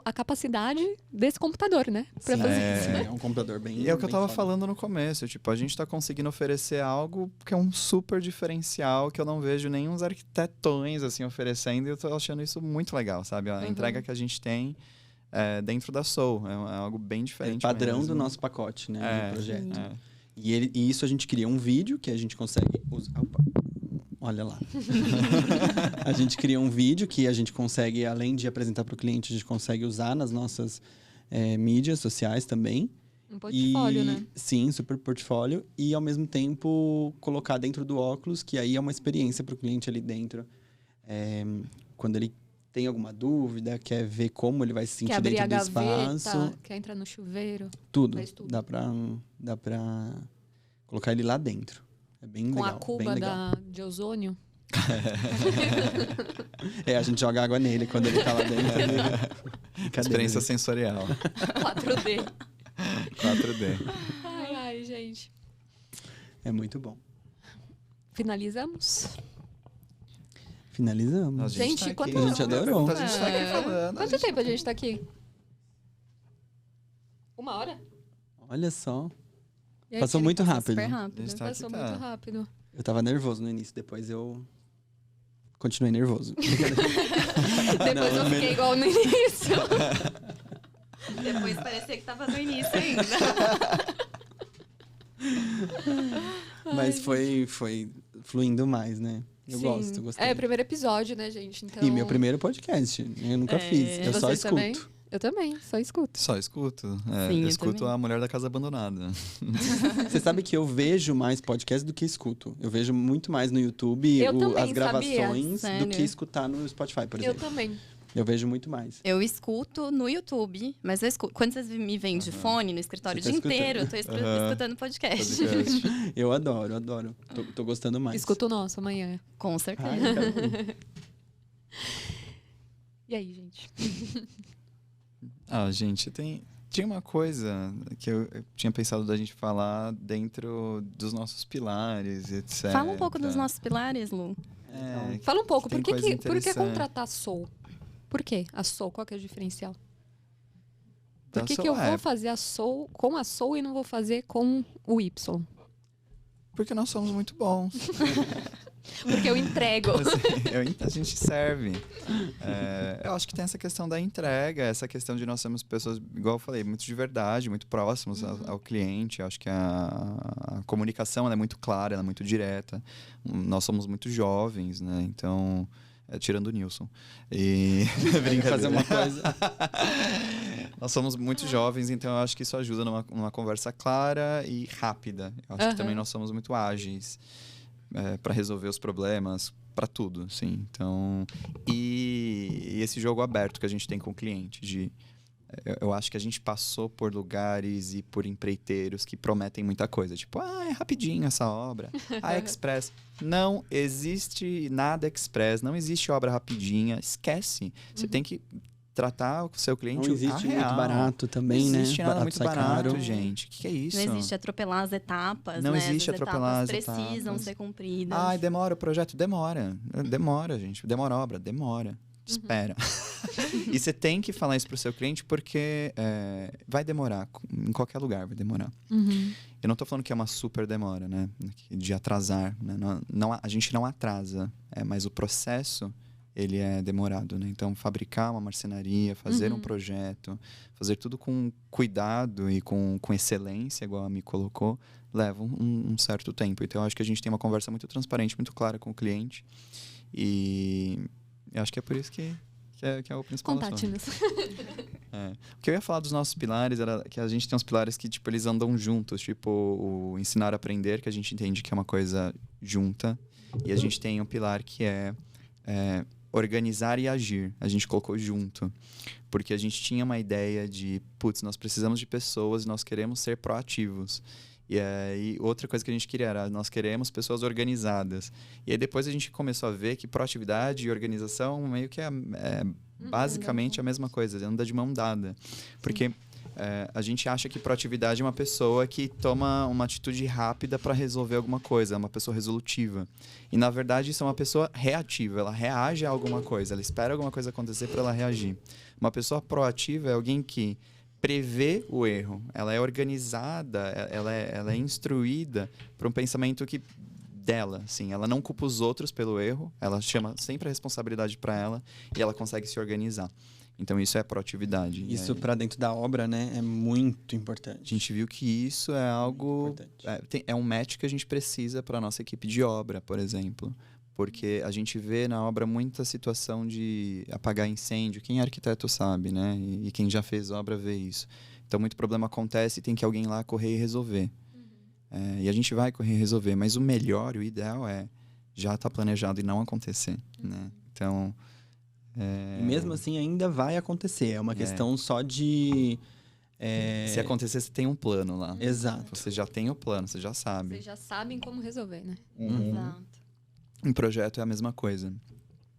a capacidade desse computador, né? Pra Sim, fazer. é um computador bem... E é o que eu bem tava foda. falando no começo, tipo, a gente tá conseguindo oferecer algo que é um super diferencial, que eu não vejo nem uns arquitetões, assim, oferecendo, e eu tô achando isso muito legal, sabe? A entrega que a gente tem dentro da Soul, é algo bem É diferente padrão mesmo. do nosso pacote, né? Do projeto. É. E isso a gente cria um vídeo que a gente consegue usar. Opa, olha lá. A gente cria um vídeo que a gente consegue, além de apresentar para o cliente, a gente consegue usar nas nossas mídias sociais também. Um portfólio, e, né? Sim, super portfólio. E ao mesmo tempo colocar dentro do óculos, que aí é uma experiência para o cliente ali dentro. Quando ele tem alguma dúvida, quer ver como ele vai se sentir Quer abrir dentro a do gaveta, espaço. quer entrar no chuveiro. Tudo. Faz tudo. Dá pra colocar ele lá dentro. É bem Com legal. a cuba bem legal. de ozônio. A gente joga água nele quando ele tá lá dentro. Brincadeira, Experiência gente. sensorial. 4D. 4D. Ai, gente. É muito bom. Finalizamos? Finalizamos. A Gente, tá aqui. quanto- A gente adorou. A gente tá aqui falando. Quanto tempo a gente tá aqui? 1 hora? Olha só. E aí, Passou Tira? muito Passa rápido. super A rápido. gente tá aqui, Passou tá. muito rápido. Eu tava nervoso no início, depois eu continuei nervoso. Depois eu fiquei igual no início. Depois parecia que tava no início ainda. Mas foi fluindo mais, né? Eu Sim. gosto, gostei. É, primeiro episódio, né, gente? Então... E meu primeiro podcast. Eu nunca fiz. Eu só Vocês escuto. também? Eu também, só escuto. Só escuto. Sim, eu eu escuto também. a Mulher da Casa Abandonada. Você sabe que eu vejo mais podcast do que escuto. Eu vejo muito mais no YouTube Eu também, as gravações sabia? do que Sério? escutar no Spotify, por Eu exemplo. também. Eu vejo muito mais. Eu escuto no YouTube, mas eu escuto. Quando vocês me veem de fone no escritório o Você dia tá escutando. inteiro, eu tô escutando podcast. Podcast. Eu adoro. Tô gostando mais. Escuto o nosso amanhã. Com certeza. Ai, então, E aí, gente? Ah, gente, tem Tinha uma coisa que eu tinha pensado da gente falar dentro dos nossos pilares, etc. Fala um pouco dos nossos pilares, Lu. Fala um pouco, tem por que, coisa por que interessante. contratar a Soul? Por quê? A Soul, qual que é o diferencial? Por Da que, Soul, que eu vou fazer a Soul com a Soul e não vou fazer com o Y? Porque nós somos muito bons. Porque eu entrego. A gente serve. Eu acho que tem essa questão da entrega, essa questão de nós sermos pessoas, igual eu falei, muito de verdade, muito próximos ao cliente. Eu acho que a comunicação ela é muito clara, ela é muito direta. Nós somos muito jovens, né? Então, tirando o Nilson. E fazer uma coisa. Nós somos muito jovens, então eu acho que isso ajuda numa conversa clara e rápida. Eu acho que também nós somos muito ágeis. Para resolver os problemas, para tudo, sim. Então, e esse jogo aberto que a gente tem com o cliente, eu acho que a gente passou por lugares e por empreiteiros que prometem muita coisa, tipo, é rapidinho essa obra, é express. Não existe nada express, não existe obra rapidinha, esquece. Você tem que tratar o seu cliente Não existe muito real. barato também, não né? existe nada muito barato, caro. gente. O que é isso? Não existe atropelar as etapas, Não né? existe atropelar as precisam etapas. ser cumpridas. Ai, demora o projeto? Demora. Demora, gente. Demora a obra? Demora. Espera. E você tem que falar isso pro seu cliente porque vai demorar. Em qualquer lugar vai demorar. Eu não tô falando que é uma super demora, né? De atrasar. Né? A gente não atrasa. Mas o processo, ele é demorado, né? Então, fabricar uma marcenaria, fazer um projeto, fazer tudo com cuidado e com excelência, igual a Mi colocou, leva um certo tempo. Então, eu acho que a gente tem uma conversa muito transparente, muito clara com o cliente. E eu acho que é por isso que é o principal assunto. Contate-nos. O que eu ia falar dos nossos pilares era que a gente tem uns pilares que, tipo, eles andam juntos. Tipo, o ensinar a aprender, que a gente entende que é uma coisa junta. E a gente tem um pilar que é organizar e agir. A gente colocou junto. Porque a gente tinha uma ideia de, nós precisamos de pessoas e nós queremos ser proativos. E aí, outra coisa que a gente queria era, nós queremos pessoas organizadas. E aí, depois a gente começou a ver que proatividade e organização meio que é basicamente a mesma coisa, anda de mão dada. Porque a gente acha que proatividade é uma pessoa que toma uma atitude rápida para resolver alguma coisa, é uma pessoa resolutiva. E, na verdade, isso é uma pessoa reativa, ela reage a alguma coisa, ela espera alguma coisa acontecer para ela reagir. Uma pessoa proativa é alguém que prevê o erro, ela é organizada, ela é instruída para um pensamento que dela, assim, ela não culpa os outros pelo erro, ela chama sempre a responsabilidade para ela e ela consegue se organizar. Então isso é proatividade. Isso para dentro da obra, né, é muito importante. A gente viu que isso é algo é um match que a gente precisa para nossa equipe de obra, por exemplo. Porque a gente vê na obra muita situação de apagar incêndio. Quem é arquiteto sabe, né? E quem já fez obra vê isso. Então, muito problema acontece e tem que alguém lá correr e resolver. E a gente vai correr e resolver. Mas o melhor, o ideal já estar planejado e não acontecer, né? Então... E mesmo assim, ainda vai acontecer. É uma questão só de... Se acontecer, você tem um plano lá. Exato. Você já tem o plano, você já sabe. Vocês já sabem como resolver, né? Exato. Um projeto é a mesma coisa.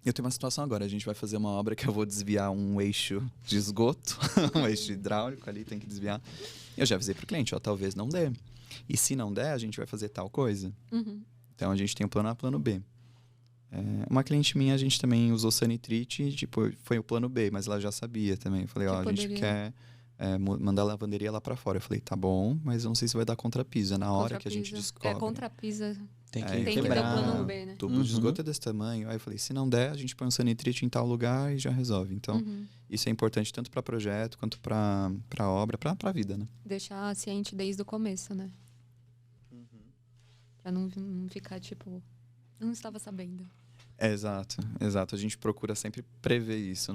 Eu tenho uma situação agora, a gente vai fazer uma obra que eu vou desviar um eixo de esgoto, um eixo hidráulico ali, tem que desviar. Eu já avisei pro cliente, talvez não dê. E se não der, a gente vai fazer tal coisa. Então, a gente tem o plano A, plano B. Uma cliente minha, a gente também usou Sanitrite, tipo, foi o plano B, mas ela já sabia também. Eu falei, a gente quer mandar a lavanderia lá pra fora. Eu falei, tá bom, mas eu não sei se vai dar contrapiso. É na hora que a gente descobre. Contrapisa. Tem que Tem que ter o quebrar. plano B, né? Tubo de esgoto é desse tamanho. Aí eu falei, se não der, a gente põe um Sanitrite em tal lugar e já resolve. Então, isso é importante tanto para projeto quanto para obra, para vida, né? Deixar ciente desde o começo, né? Pra não ficar, tipo, não estava sabendo. Exato. A gente procura sempre prever isso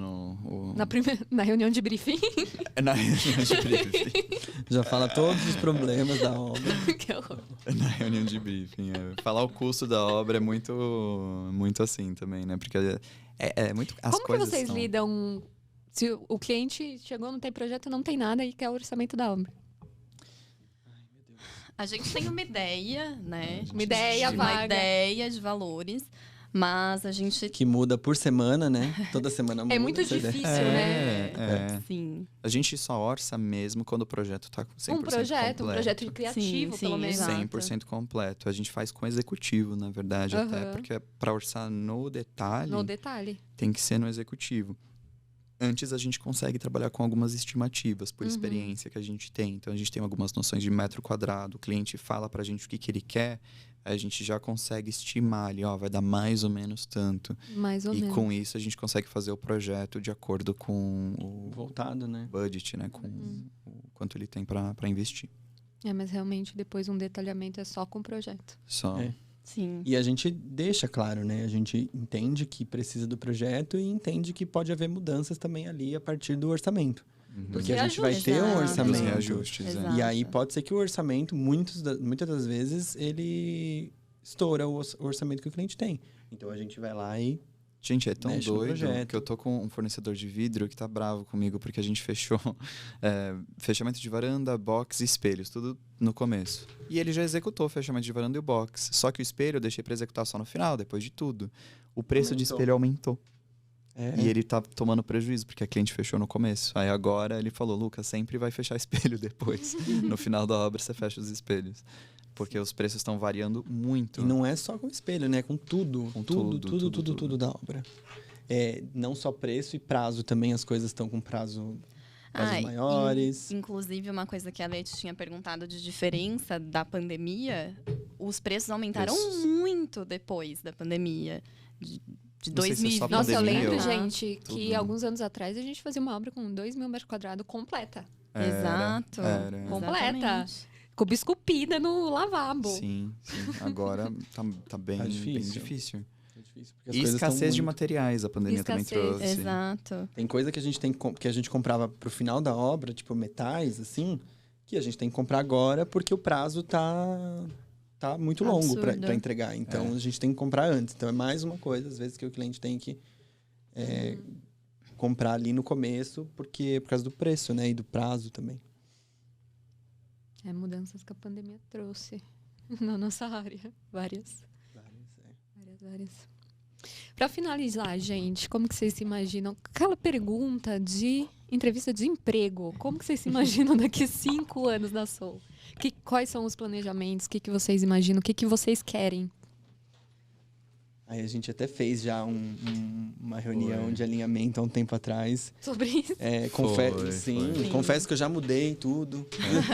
Na reunião de briefing. Na reunião de briefing. Já fala todos os problemas da obra. Que horror. Na reunião de briefing. Falar o custo da obra é muito, muito assim também, né? Porque é muito... Como que vocês lidam se o cliente chegou, não tem projeto, não tem nada e quer o orçamento da obra? A gente tem uma ideia, né? Uma ideia vaga. Uma ideia de valores. Mas a gente... Que muda por semana, né? Toda semana muda. É muito essa ideia. difícil, né? Sim. A gente só orça mesmo quando o projeto tá 100% Um projeto completo. criativo, Sim, pelo sim, menos. exato. 100% completo. A gente faz com o executivo, na verdade, até Aham. porque para orçar no detalhe, No detalhe. tem que ser no executivo. Antes a gente consegue trabalhar com algumas estimativas, por experiência que a gente tem. Então a gente tem algumas noções de metro quadrado, o cliente fala pra gente o que ele quer, aí a gente já consegue estimar ali, ó, vai dar mais ou menos tanto. Mais ou E menos. com isso a gente consegue fazer o projeto de acordo com o Voltado, né? budget, né? Com o quanto ele tem pra investir. Mas realmente depois um detalhamento é só com o projeto. Só. É. Sim. E a gente deixa claro, né? A gente entende que precisa do projeto e entende que pode haver mudanças também ali a partir do orçamento. Porque a gente vai Reajuste. ter um Exato. Dos orçamento. reajustes, Exato. é. E aí pode ser que o orçamento, muitas das vezes, ele estoura o orçamento que o cliente tem. Então a gente vai lá e Gente, é tão Mexe no doido projeto. que eu tô com um fornecedor de vidro que tá bravo comigo, porque a gente fechou fechamento de varanda, box e espelhos, tudo no começo. E ele já executou o fechamento de varanda e o box. Só que o espelho eu deixei pra executar só no final, depois de tudo. O preço de Aumentou. espelho aumentou. É. E ele tá tomando prejuízo, porque a cliente fechou no começo. Aí agora ele falou, Lucas, sempre vai fechar espelho depois. No final da obra você fecha os espelhos. Porque os preços estão variando muito. E não é só com espelho, né? Com tudo. Com tudo da obra. É, não só preço e prazo também, as coisas estão com prazos maiores. Inclusive, uma coisa que a Leti tinha perguntado de diferença da pandemia, os preços aumentaram muito depois da pandemia. De Não sei se é 2020. só Nossa, eu pandemia lembro, ou- gente, Tudo, que né? alguns anos atrás a gente fazia uma obra com 2.000 metros quadrados completa. Exato. Era. Completa. Exatamente. Ficou esculpida no lavabo. Sim. Agora tá bem, Tá bem difícil. difícil. É difícil, porque as E coisas escassez estão de muito- materiais, a pandemia também Escassez, trouxe. Exato. Tem coisa que a gente que a gente comprava pro final da obra, tipo metais, assim, que a gente tem que comprar agora porque o prazo tá muito longo Absurdo. para entregar. Então a gente tem que comprar antes. Então é mais uma coisa, às vezes, que o cliente tem que comprar ali no começo, porque por causa do preço, né? E do prazo também. Mudanças que a pandemia trouxe na nossa área. Várias. Várias. Para finalizar, gente, como que vocês se imaginam? Aquela pergunta de entrevista de emprego. Como que vocês se imaginam daqui 5 anos na Soul? Quais são os planejamentos? O que vocês imaginam? O que vocês querem? Aí a gente até fez já uma reunião de alinhamento há um tempo atrás. Sobre isso? Foi. Confesso que eu já mudei tudo.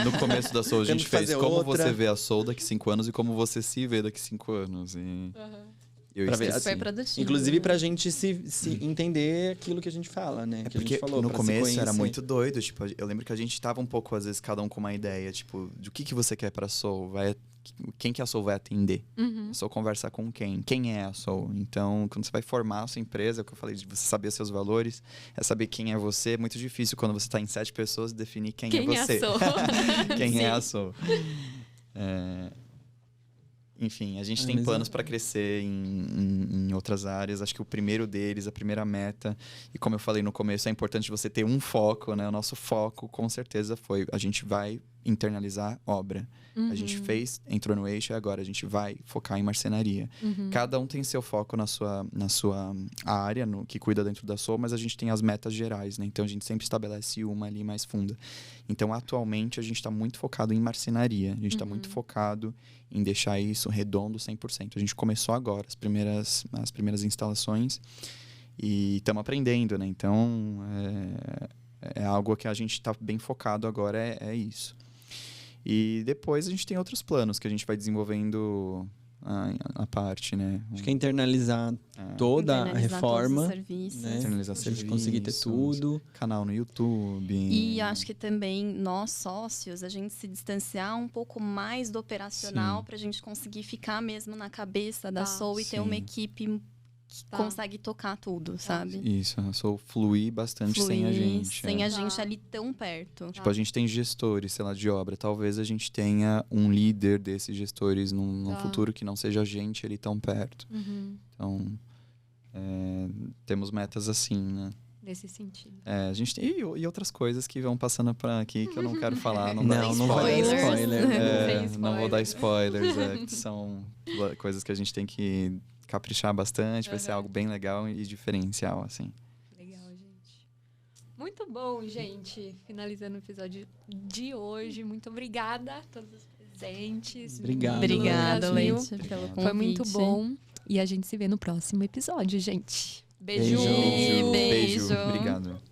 No começo da Soul, a Temos gente que fez fazer como outra. você vê a Soul daqui 5 anos e como você se vê daqui 5 anos. E eu Pra ver, esqueci. Super produtivo. Inclusive pra gente se entender aquilo que a gente fala, né? Que a Porque gente falou, no pra se começo era conhecer. muito doido, tipo, eu lembro que a gente tava um pouco, às vezes, cada um com uma ideia, tipo, do que você quer pra Soul? Quem que a Soul vai atender? A Soul conversar com quem? Quem é a Soul? Então, quando você vai formar a sua empresa, o que eu falei de você saber seus valores, é saber quem é você. É muito difícil quando você tá em 7 pessoas definir quem é você. a Soul? Quem é a Soul? Enfim, a gente tem mas planos para crescer em outras áreas. Acho que o primeiro deles, a primeira meta, e como eu falei no começo, é importante você ter um foco, né? O nosso foco, com certeza, foi a gente vai internalizar obra. A gente entrou no eixo e agora a gente vai focar em marcenaria. Cada um tem seu foco na sua área, no que cuida dentro da sua, mas a gente tem as metas gerais, né? Então a gente sempre estabelece uma ali mais funda. Então, atualmente, a gente está muito focado em marcenaria. A gente está muito focado em deixar isso redondo 100%. A gente começou agora as primeiras instalações e estamos aprendendo, né? Então, é algo que a gente está bem focado agora, é isso. E depois a gente tem outros planos que a gente vai desenvolvendo a parte, né? Acho que é internalizar toda a Internalizar reforma, todos os serviços. né? Internalizar A gente conseguir ter serviços, tudo. Canal no YouTube. E acho que também nós, sócios, a gente se distanciar um pouco mais do operacional Sim. para a gente conseguir ficar mesmo na cabeça da Soul e ter Sim. uma equipe que consegue tocar tudo, sabe? Isso, eu sou fluir bastante sem a gente. Sem é. a gente ali tão perto. Tipo, a gente tem gestores, sei lá, de obra. Talvez a gente tenha um líder desses gestores num futuro que não seja a gente ali tão perto. Então, temos metas assim, né? Nesse sentido. A gente tem e outras coisas que vão passando para aqui que eu não quero falar. Não, Não vai dar spoiler. Sem não vou dar spoilers. spoilers, que são coisas que a gente tem que caprichar bastante, vai ser algo bem legal e diferencial, assim. Legal, gente. Muito bom, gente. Finalizando o episódio de hoje. Muito obrigada a todos os presentes. Obrigado. Obrigada, Brasil. Leite, pelo convite. Foi muito bom. E a gente se vê no próximo episódio, gente. Beijo. Beijo. Obrigado.